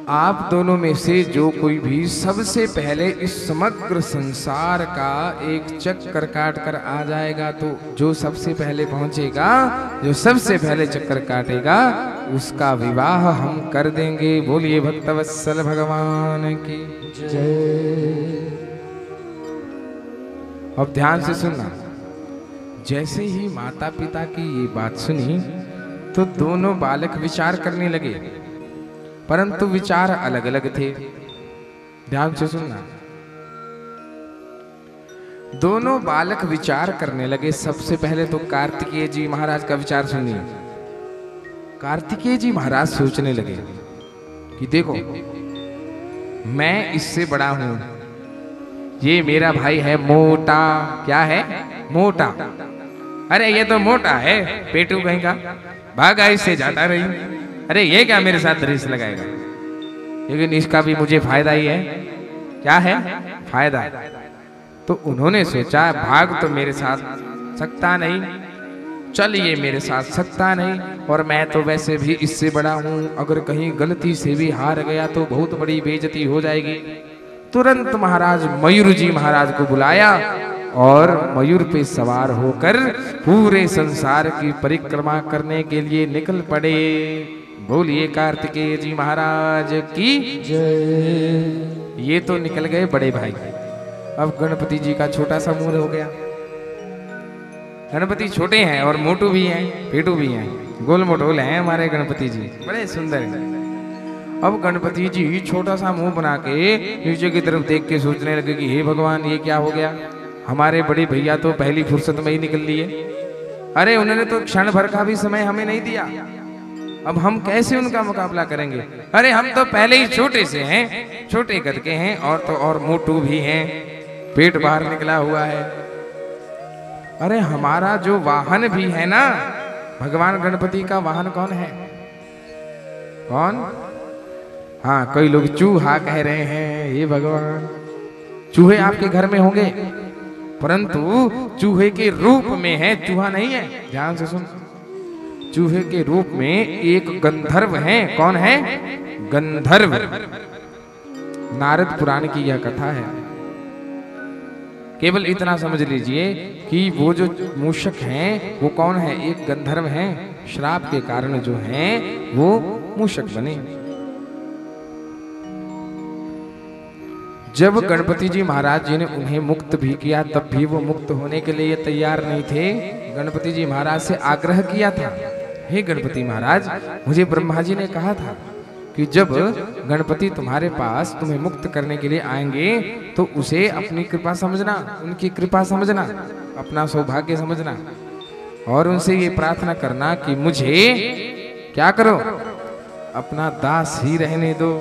आप दोनों में से जो कोई भी सबसे पहले इस समग्र संसार का एक चक्कर काट कर आ जाएगा, तो जो सबसे पहले पहुंचेगा, जो सबसे पहले चक्कर काटेगा, उसका विवाह हम कर देंगे। बोलिए भक्तवत्सल भगवान की जय। अब ध्यान से सुनना। जैसे ही माता पिता की ये बात सुनी तो दोनों बालक विचार करने लगे, परंतु विचार अलग अलग थे। ध्यान से सुनना। दोनों बालक विचार करने लगे। सबसे पहले तो कार्तिकेय जी महाराज का विचार सुनिए। कार्तिकेय जी महाराज सोचने लगे कि देखो, मैं इससे बड़ा हूं, ये मेरा भाई है मोटा। क्या है? मोटा। अरे ये तो मोटा है, पेटू कहीं का, भागा इससे जाता रही। अरे ये क्या मेरे साथ रेस लगाएगा? लेकिन इसका भी मुझे फायदा ही है। क्या है? फायदा। तो उन्होंने सोचा, भाग तो मेरे साथ सकता नहीं, चल ये मेरे साथ सकता नहीं, और मैं तो वैसे भी इससे बड़ा हूं, अगर कहीं गलती से भी हार गया तो बहुत बड़ी बेइज्जती हो जाएगी। तुरंत महाराज मयूर जी महाराज को बुलाया और मयूर पे सवार होकर पूरे संसार की परिक्रमा करने के लिए निकल पड़े। बोलिए कार्तिकेय जी महाराज की जय। ये तो निकल गए बड़े भाई। अब गणपति जी का छोटा सा मुंह हो गया। गणपति छोटे हैं और मोटू भी हैं, पेटू भी हैं, गोल मोटोल हैं हमारे गणपति जी, बड़े सुंदर हैं। अब गणपति जी छोटा सा मुंह बना के नीचे की तरफ देख के सोचने लगे कि हे भगवान, ये क्या हो गया? हमारे बड़े भैया तो पहली फुर्सत में ही निकल लिए। अरे उन्होंने तो क्षण भर का भी समय हमें नहीं दिया, अब हम कैसे उनका मुकाबला करेंगे? अरे हम तो पहले ही छोटे से हैं, छोटे कद के हैं, और तो और मोटू भी हैं, पेट बाहर निकला हुआ है। अरे हमारा जो वाहन भी है ना, भगवान गणपति का वाहन कौन है? कौन? हाँ, कई लोग चूहा कह रहे हैं। ये भगवान, चूहे आपके घर में होंगे, परंतु चूहे के रूप में है, चूहा नहीं है। ध्यान से सुन। चूहे के रूप में एक गंधर्व है। कौन है? गंधर्व। नारद पुराण की यह कथा है। केवल इतना समझ लीजिए कि वो जो मूषक हैं वो कौन है? एक गंधर्व हैं। श्राप के कारण जो हैं वो मूषक बने। जब गणपति जी महाराज जी ने उन्हें मुक्त भी किया, तब भी वो मुक्त होने के लिए तैयार नहीं थे। गणपति जी महाराज से आग्रह किया था, हे गणपति महाराज, मुझे ब्रह्मा जी ने कहा था कि जब गणपति तुम्हारे पास तुम्हें मुक्त करने के लिए आएंगे तो उसे अपनी कृपा समझना, उनकी कृपा समझना, अपना सौभाग्य समझना, और उनसे ये प्रार्थना करना कि मुझे क्या करो, अपना दास ही रहने दो।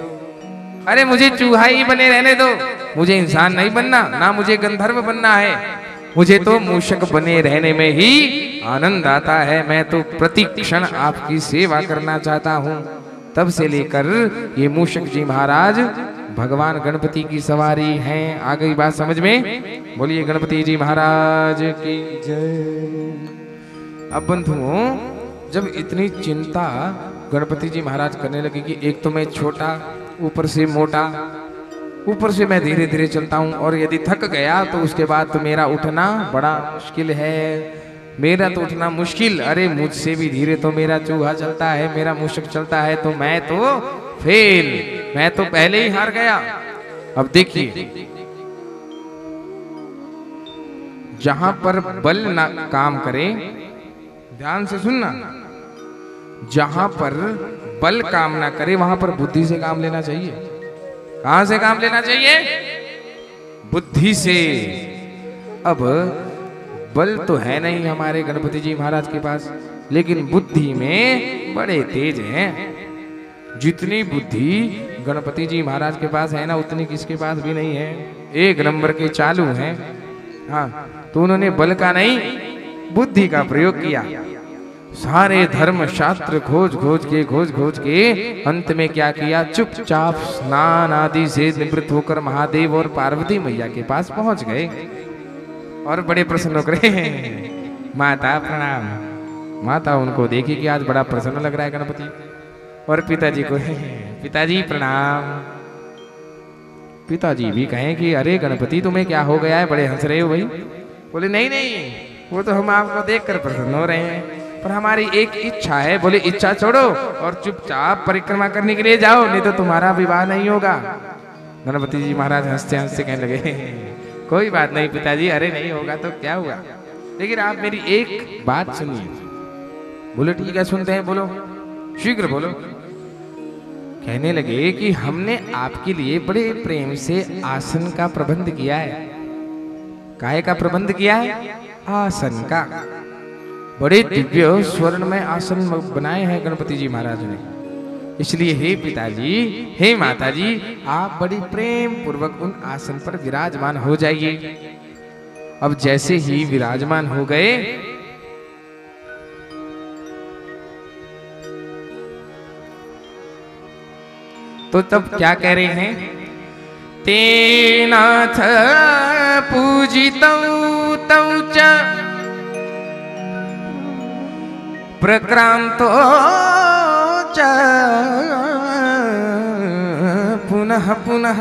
अरे मुझे चूहा ही बने रहने दो, मुझे इंसान नहीं बनना, ना मुझे गंधर्व बनना है, मुझे तो मूषक बने रहने में ही आनंद आता है। मैं तो प्रति क्षण आपकी सेवा करना चाहता हूँ। तब से लेकर ये मूषक जी महाराज भगवान गणपति की सवारी हैं। आ गई बात समझ में? बोलिए गणपति जी महाराज की जय। अब बंधुओं, जब इतनी चिंता गणपति जी महाराज करने लगे कि एक तो मैं छोटा, ऊपर से मोटा, ऊपर से मैं धीरे धीरे चलता हूँ, और यदि थक गया तो उसके बाद तो मेरा उठना बड़ा मुश्किल है, मेरा तो उठना मुश्किल। अरे मुझसे भी धीरे तो मेरा चूहा चलता है, मेरा मूषक चलता है, तो मैं तो फेल, मैं तो पहले ही हार गया। अब देखिए, जहां पर बल ना काम करे, ध्यान से सुनना, जहां पर बल काम ना करे वहां पर बुद्धि से काम लेना चाहिए। कहां से काम लेना चाहिए? बुद्धि से। अब बल तो है नहीं हमारे गणपति जी महाराज के पास, लेकिन बुद्धि में बड़े तेज हैं। जितनी बुद्धि गणपति जी महाराज के पास है ना, उतनी किसके पास भी नहीं है। एक नंबर के चालू हैं। हाँ, तो उन्होंने बल का नहीं, बुद्धि का प्रयोग किया। सारे धर्म शास्त्र खोज खोज के अंत में क्या किया, चुपचाप स्नान आदि से निवृत्त होकर महादेव और पार्वती मैया के पास पहुंच गए और बड़े प्रसन्न हो गए। माता प्रणाम। माता उनको देखी कि आज बड़ा प्रसन्न लग रहा है गणपति, और पिताजी को पिताजी प्रणाम। पिताजी भी कहें कि अरे गणपति तुम्हें क्या हो गया है, बड़े हंस रहे हो भाई। बोले नहीं नहीं, वो तो हम आपको देखकर प्रसन्न हो रहे हैं, पर हमारी एक इच्छा है। बोले इच्छा छोड़ो और चुपचाप परिक्रमा करने के लिए जाओ, नहीं तो तुम्हारा विवाह नहीं होगा। गणपति जी महाराज हंसते हंसते कहने लगे कोई बात नहीं पिताजी, अरे नहीं होगा तो क्या हुआ, लेकिन आप मेरी एक बात सुनिए। बोले ठीक है सुनते हैं, बोलो शीघ्र बोलो। कहने लगे कि हमने आपके लिए बड़े प्रेम से आसन का प्रबंध किया है। काहे का प्रबंध किया है? आसन का। बड़े दिव्य स्वर्ण में आसन बनाए हैं गणपति जी महाराज ने। इसलिए हे पिताजी, हे माताजी, आप बड़ी प्रेम पूर्वक उन आसन पर विराजमान हो जाइए। अब जैसे ही विराजमान हो गए, तो तब क्या कह रहे हैं, तेनाथ पूजितौ तौ च प्रक्रांतो च पुनः पुनः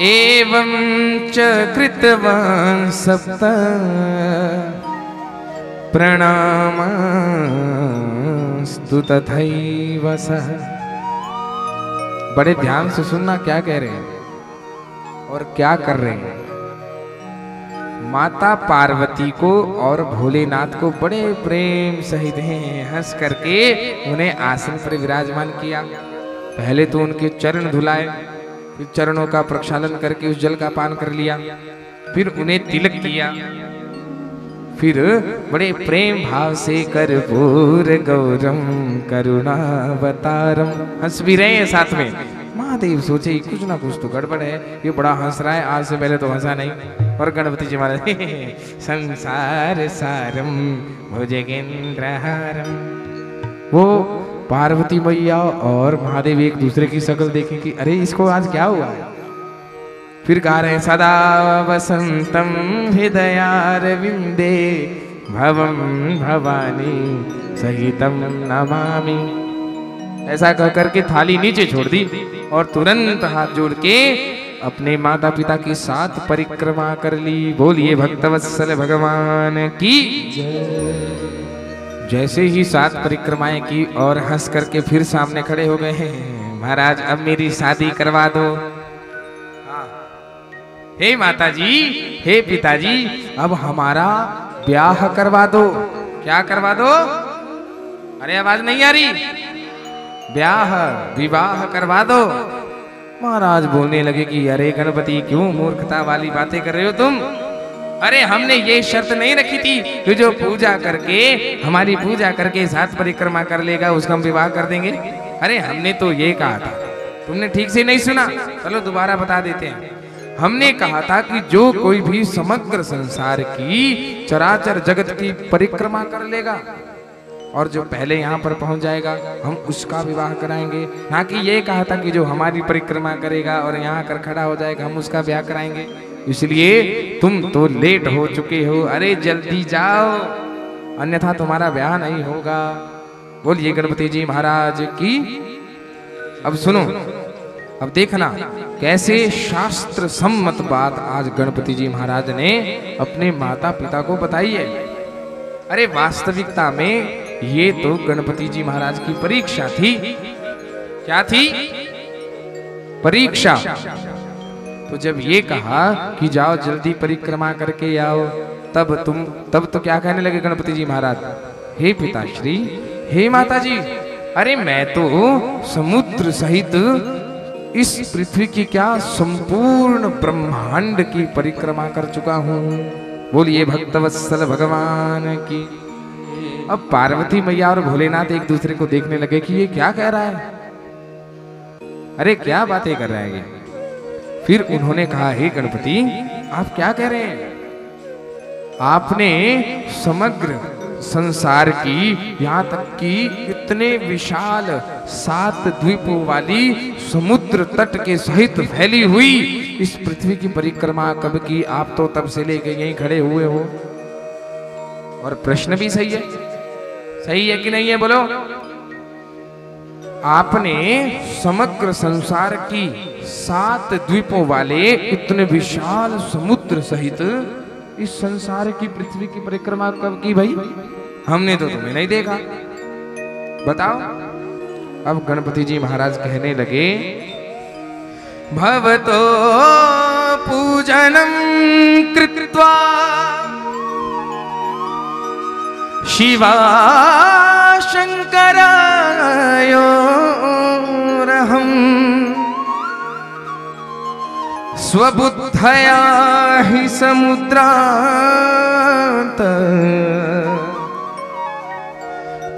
एवं च कृतवान् सप्त प्रणामास्तु तथैव सः। बड़े ध्यान से सुनना क्या कह रहे हैं और क्या कर रहे हैं। माता पार्वती को और भोलेनाथ को बड़े प्रेम सहित हंस करके उन्हें आसन पर विराजमान किया। पहले तो उनके चरण धुलाए, फिर चरणों का प्रक्षालन करके उस जल का पान कर लिया, फिर उन्हें तिलक किया, फिर बड़े प्रेम भाव से कर्पूर गौरम करुणावतारम, हंस भी रहे हैं साथ में। महादेव सोचे कुछ ना कुछ तो गड़बड़ है, ये बड़ा हंस रहा है, आज से पहले तो हंसा नहीं। और गणपति जी महाराज संसार सारम भुजगेंद्रहारम। वो पार्वती मैया और महादेव एक दूसरे की शक्ल देखें कि अरे इसको आज क्या हुआ है। फिर गा रहे हैं सदा वसंतम हृदयारविंदे भवम भवानी सहितम नमामि। ऐसा कह करके थाली नीचे छोड़ दी और तुरंत हाथ जोड़ के अपने माता पिता के साथ परिक्रमा कर ली। बोलिए भक्तवत्सल भगवान की जय। जैसे ही 7 परिक्रमाएं की और हंस करके फिर सामने खड़े हो गए हैं, महाराज अब मेरी शादी करवा दो। हे माता जी, हे पिताजी, अब हमारा ब्याह करवा दो। क्या करवा दो? अरे आवाज नहीं आ रही। ब्याह विवाह करवा दो। महाराज बोलने लगे कि अरे गणपति क्यों मूर्खता वाली बातें कर रहे हो तुम। अरे हमने ये शर्त नहीं रखी थी कि जो पूजा करके हमारी पूजा करके 7 परिक्रमा कर लेगा उसका हम विवाह कर देंगे। अरे हमने तो ये कहा था, तुमने ठीक से नहीं सुना। चलो दोबारा बता देते हैं। हमने कहा था कि जो कोई भी समग्र संसार की चराचर जगत की परिक्रमा कर लेगा और जो पहले यहाँ पर पहुंच जाएगा हम उसका विवाह कराएंगे। ना कि ये कहा था कि जो हमारी परिक्रमा करेगा और यहाँ कर खड़ा हो जाएगा हम उसका ब्याह कराएंगे। इसलिए तुम तो लेट हो चुके हो, अरे जल्दी जाओ अन्यथा तुम्हारा ब्याह नहीं होगा। बोलिए गणपति जी महाराज की। अब सुनो, अब देखना कैसे शास्त्र सम्मत बात आज गणपति जी महाराज ने अपने माता पिता को बताई है। अरे वास्तविकता में ये तो गणपति जी महाराज की परीक्षा थी। क्या थी? परीक्षा। तो जब ये कहा कि जाओ जल्दी परिक्रमा करके आओ, तब तो क्या कहने लगे गणपति जी महाराज, हे पिताश्री, हे माताजी, अरे मैं तो समुद्र सहित इस पृथ्वी की क्या संपूर्ण ब्रह्मांड की परिक्रमा कर चुका हूं। बोलिए भक्तवत्सल भगवान की। अब पार्वती मैया और भोलेनाथ एक दूसरे को देखने लगे कि ये क्या कह रहा है, अरे क्या बातें कर रहा है ये। फिर उन्होंने कहा, हे गणपति आप क्या कह रहे हैं, आपने समग्र संसार की, यहाँ तक कि इतने विशाल 7 द्वीपों वाली समुद्र तट के सहित फैली हुई इस पृथ्वी की परिक्रमा कब की, आप तो तब से लेके यहीं खड़े हुए हो। और प्रश्न भी सही है कि नहीं है, बोलो। आपने समग्र संसार की 7 द्वीपों वाले इतने विशाल समुद्र सहित इस संसार की पृथ्वी की परिक्रमा कब की भाई, हमने तो तुम्हें नहीं देखा, बताओ। अब गणपति जी महाराज कहने लगे, भवतो पूजनम कृत्वा शिवा शंकरायोरहम् स्वबुद्धया हि समुद्रात्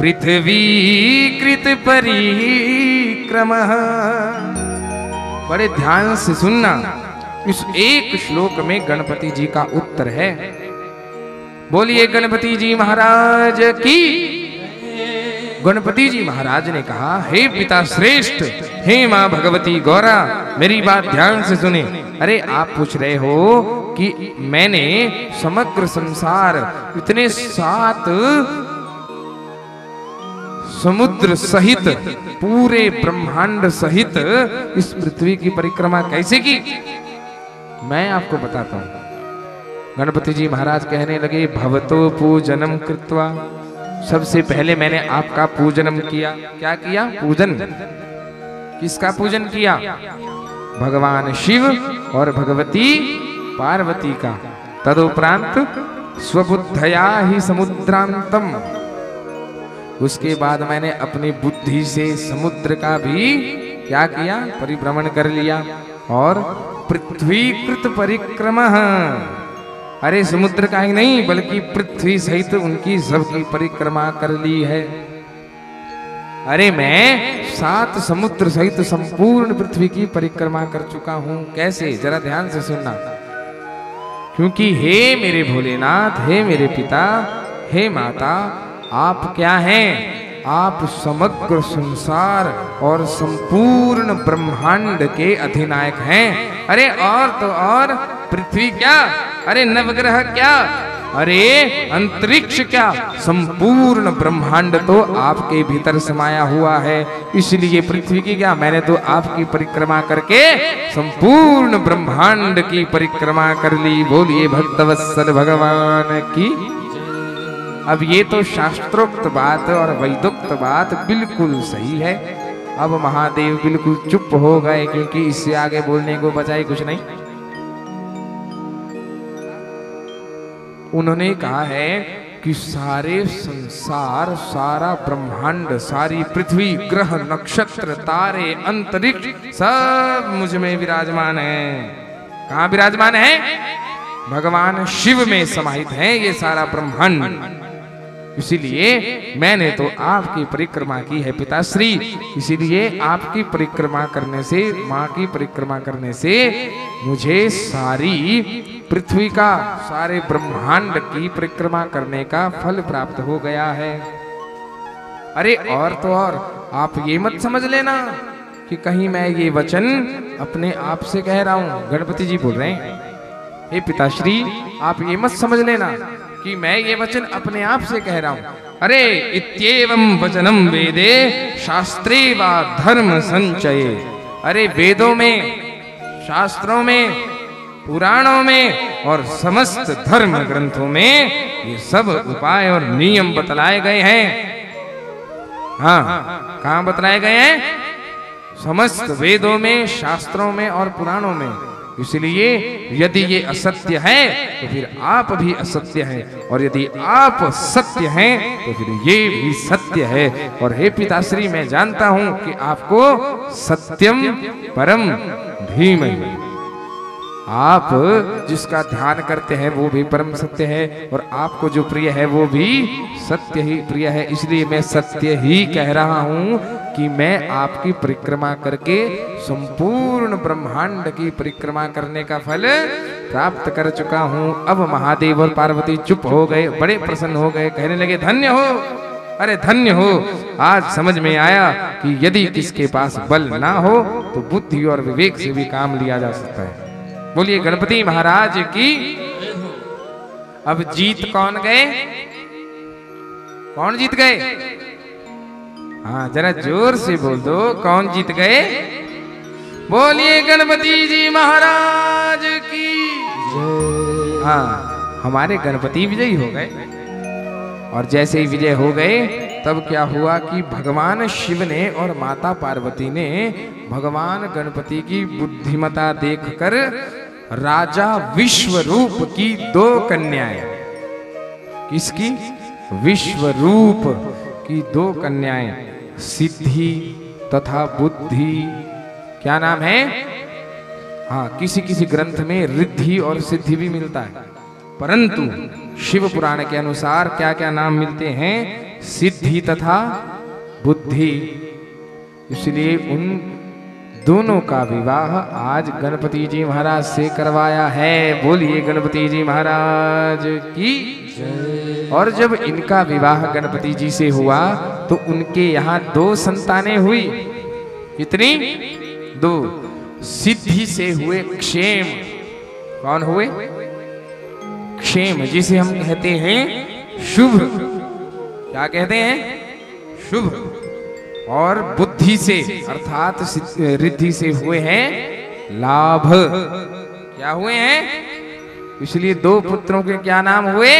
पृथ्वी कृत परिक्रमः। बड़े ध्यान से सुनना, इस एक श्लोक में गणपति जी का उत्तर है। बोलिए गणपति जी महाराज की। गणपति जी महाराज ने कहा, हे पिता श्रेष्ठ, हे माँ भगवती गौरा, मेरी बात ध्यान से सुने। अरे आप पूछ रहे हो कि मैंने समग्र संसार इतने 7 समुद्र सहित, पूरे ब्रह्मांड सहित इस पृथ्वी की परिक्रमा कैसे की, मैं आपको बताता हूं। गणपति जी महाराज कहने लगे, भवतो पूजनम कृत्वा, सबसे पहले मैंने आपका पूजनम किया। क्या किया? पूजन। किसका पूजन किया? भगवान शिव और भगवती पार्वती का। तदुपरांत स्वबुद्धया ही समुद्रांतम, उसके बाद मैंने अपनी बुद्धि से समुद्र का भी क्या किया? परिभ्रमण कर लिया। और पृथ्वी कृत परिक्रमा, अरे समुद्र का ही नहीं बल्कि पृथ्वी सहित उनकी सबकी परिक्रमा कर ली है। अरे मैं 7 समुद्र सहित संपूर्ण पृथ्वी की परिक्रमा कर चुका हूं। कैसे? जरा ध्यान से सुनना। क्योंकि हे मेरे भोलेनाथ, हे मेरे पिता, हे माता, आप क्या हैं? आप समग्र संसार और संपूर्ण ब्रह्मांड के अधिनायक हैं। अरे और तो और पृथ्वी क्या, अरे नवग्रह क्या, अरे अंतरिक्ष क्या, संपूर्ण ब्रह्मांड तो आपके भीतर समाया हुआ है। इसलिए पृथ्वी की क्या, मैंने तो आपकी परिक्रमा करके संपूर्ण ब्रह्मांड की परिक्रमा कर ली। बोलिए भक्तवत्सल भगवान की। अब ये तो शास्त्रोक्त बात और वैदोक्त बात बिल्कुल सही है। अब महादेव बिल्कुल चुप हो गए, क्योंकि इससे आगे बोलने को बचा ही कुछ नहीं। उन्होंने कहा है कि सारे संसार, सारा ब्रह्मांड, सारी पृथ्वी, ग्रह, नक्षत्र, तारे, अंतरिक्ष सब मुझ में विराजमान है। कहाँ विराजमान है? भगवान शिव में समाहित है ये सारा ब्रह्मांड। इसीलिए मैंने तो आपकी परिक्रमा की है पिताश्री। इसीलिए आपकी परिक्रमा करने से, माँ की परिक्रमा करने से मुझे सारी पृथ्वी का, सारे ब्रह्मांड की परिक्रमा करने का फल प्राप्त हो गया है। अरे और तो और आप ये मत समझ लेना कि कहीं मैं ये वचन अपने आप से कह रहा हूं। गणपति जी बोल रहे हैं, हे पिताश्री आप ये मत समझ लेना कि मैं ये वचन अपने आप से कह रहा हूं। अरे इत्येवं वचनम वेदे शास्त्रे वा धर्म संचये। अरे वेदों में, शास्त्रों में, पुराणों में और समस्त धर्म ग्रंथों में ये सब उपाय और नियम बतलाए गए हैं। हाँ, कहाँ बतलाए गए हैं? समस्त वेदों में, शास्त्रों में और पुराणों में। इसलिए यदि ये असत्य है तो फिर आप भी असत्य हैं, और यदि आप सत्य हैं तो फिर ये भी सत्य है। और हे पिताश्री मैं जानता हूं कि आपको सत्यम परम धीमहि, आप जिसका ध्यान करते हैं वो भी परम सत्य है, और आपको जो प्रिय है वो भी सत्य ही प्रिय है। इसलिए मैं सत्य ही कह रहा हूं कि मैं आपकी परिक्रमा करके संपूर्ण ब्रह्मांड की परिक्रमा करने का फल प्राप्त कर चुका हूं। अब महादेव और पार्वती चुप हो गए, बड़े प्रसन्न हो गए, कहने लगे धन्य हो, अरे धन्य हो। आज समझ में आया कि यदि किसके पास बल ना हो तो बुद्धि और विवेक से भी काम लिया जा सकता है। बोलिए गणपति महाराज की। अब जीत कौन गए? कौन जीत गए? हाँ जरा जोर से बोल दो, कौन जीत गए? बोलिए गणपति जी महाराज की। हाँ हमारे गणपति विजयी हो गए, और जैसे ही विजय हो गए तब क्या हुआ कि भगवान शिव ने और माता पार्वती ने भगवान गणपति की बुद्धिमता देखकर राजा विश्वरूप की 2 कन्याएं, किसकी? विश्वरूप की 2 कन्याएं, सिद्धि तथा बुद्धि, क्या नाम है? हाँ किसी किसी ग्रंथ में रिद्धि और सिद्धि भी मिलता है, परंतु शिव पुराण के अनुसार क्या क्या नाम मिलते हैं? सिद्धि तथा बुद्धि। इसलिए उन दोनों का विवाह आज गणपति जी महाराज से करवाया है। बोलिए गणपति जी महाराज की। और जब इनका विवाह गणपति जी से हुआ तो उनके यहाँ 2 संतानें हुई। कितनी? 2। सिद्धि से हुए क्षेम। कौन हुए? क्षेम, जिसे हम कहते हैं शुभ। क्या कहते हैं? शुभ। और बुद्धि से अर्थात रिद्धि से हुए हैं लाभ। क्या हुए हैं? इसलिए 2 पुत्रों के क्या नाम हुए?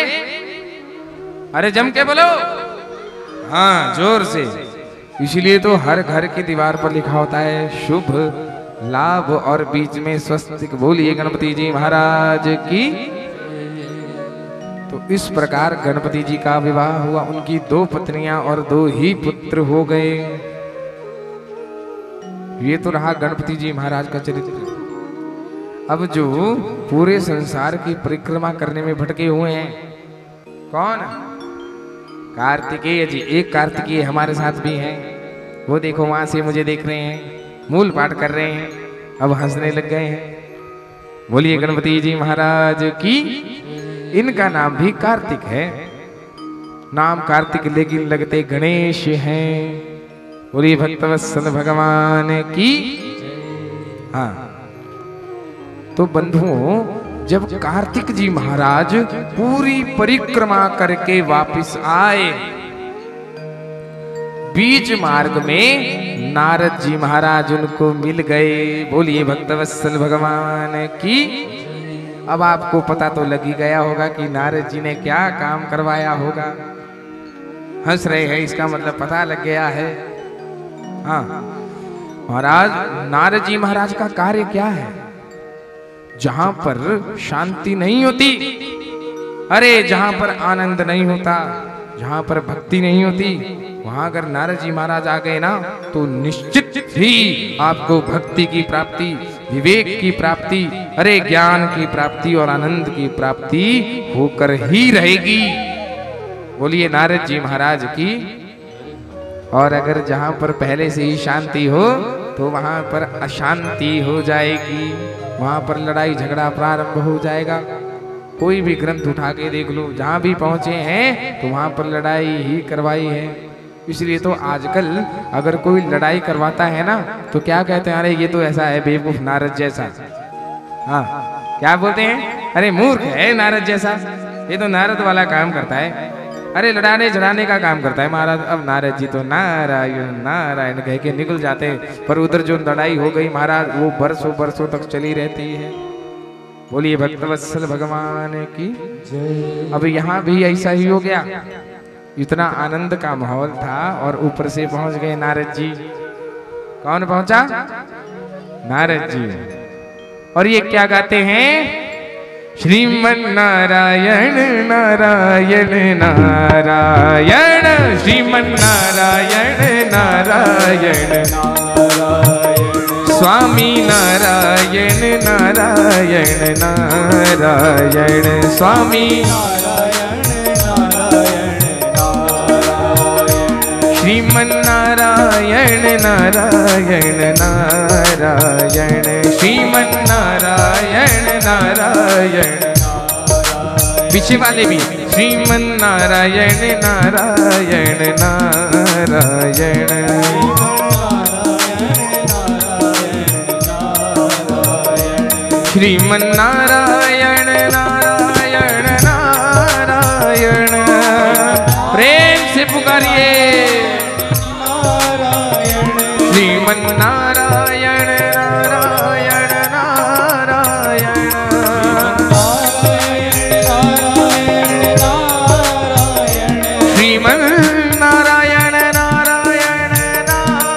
अरे जम के बोलो, हाँ जोर से। इसलिए तो हर घर की दीवार पर लिखा होता है शुभ लाभ और बीच में स्वस्तिक। बोलिए गणपति जी महाराज की। तो इस प्रकार गणपति जी का विवाह हुआ, उनकी 2 पत्नियां और 2 ही पुत्र हो गए। ये तो रहा गणपति जी महाराज का चरित्र। अब जो पूरे संसार की परिक्रमा करने में भटके हुए हैं, कौन? कार्तिकेय जी। एक कार्तिकेय हमारे साथ भी हैं, वो देखो वहां से मुझे देख रहे हैं, मूल पाठ कर रहे हैं, अब हंसने लग गए हैं। बोलिए गणपति जी महाराज की। इनका नाम भी कार्तिक है, नाम कार्तिक लेकिन लगते गणेश हैं। बोलिए भक्तवत्सल भगवान की। हाँ तो बंधुओं, जब कार्तिक जी महाराज पूरी परिक्रमा करके वापस आए, बीच मार्ग में नारद जी महाराज उनको मिल गए। बोलिए भक्तवत्सल भगवान की। अब आपको पता तो लग ही गया होगा कि नारद जी ने क्या काम करवाया होगा। हंस रहे हैं, इसका मतलब पता लग गया है। हाँ महाराज, नारद जी महाराज का कार्य क्या है? जहां पर शांति नहीं होती, अरे जहां पर आनंद नहीं होता, जहां पर भक्ति नहीं होती, वहां अगर नारद जी महाराज आ गए ना तो निश्चित ही आपको भक्ति की प्राप्ति, विवेक की प्राप्ति, अरे ज्ञान की प्राप्ति और आनंद की प्राप्ति होकर ही रहेगी। बोलिए नारद जी महाराज की। और अगर जहां पर पहले से ही शांति हो तो वहां पर अशांति हो जाएगी, वहां पर लड़ाई झगड़ा प्रारंभ हो जाएगा। कोई भी ग्रंथ उठा के देख लो, जहां भी पहुंचे हैं तो वहां पर लड़ाई ही करवाई है। इसलिए तो आजकल अगर कोई लड़ाई करवाता है ना तो क्या कहते हैं? अरे ये तो ऐसा है बेवकूफ नारद जैसा। हाँ क्या बोलते हैं? अरे मूर्ख है नारद जैसा, ये तो नारद वाला काम करता है, अरे लड़ाने झड़ाने का काम करता है महाराज। अब नारद जी तो नारायण नारायण कह के निकल जाते, पर उधर जो लड़ाई हो गई महाराज वो बरसों बरसों तक चली रहती है। बोलिए भक्तवत्सल भगवान की। अब यहाँ भी ऐसा ही हो गया, इतना आनंद का माहौल था और ऊपर से पहुंच गए नारद जी। कौन पहुंचा? नारद जी। और ये क्या गाते हैं? श्रीमन नारायण नारायण नारायण, श्रीमन नारायण नारायण नारायण, स्वामी नारायण नारायण नारायण नारायण स्वामी नारायण नारायण नारायण श्रीमन नारायण नारायण नारायण श्रीमन नारायण नारायण पीछे वाले भी श्रीमन नारायण नारायण नारायण श्रीमन नारायण नारायण नारायण प्रेम से पुकारिए श्रीमन नारायण नारायण नारायण श्रीमन नारायण नारायण नारायण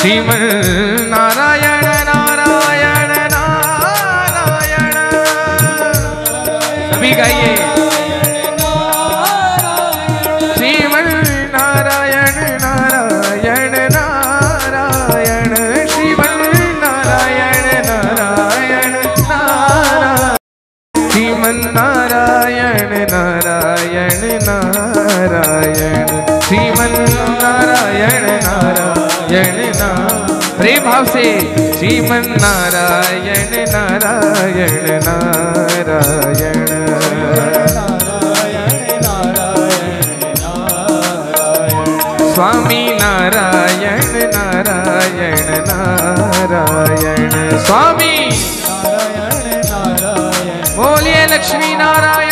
श्रीमन नारायण नारायण नारायण सभी गाइए श्रीमन नारायण नारायण नारायण श्रीमन नारायण नारायण नारायण श्रीमन नारायण नारायण नारायण श्रीमन नारायण नारायण प्रेम भाव से श्रीमन नारायण नारायण नारायण स्वामी नारायण नारायण नारायण स्वामी बोलिए लक्ष्मी नारायण।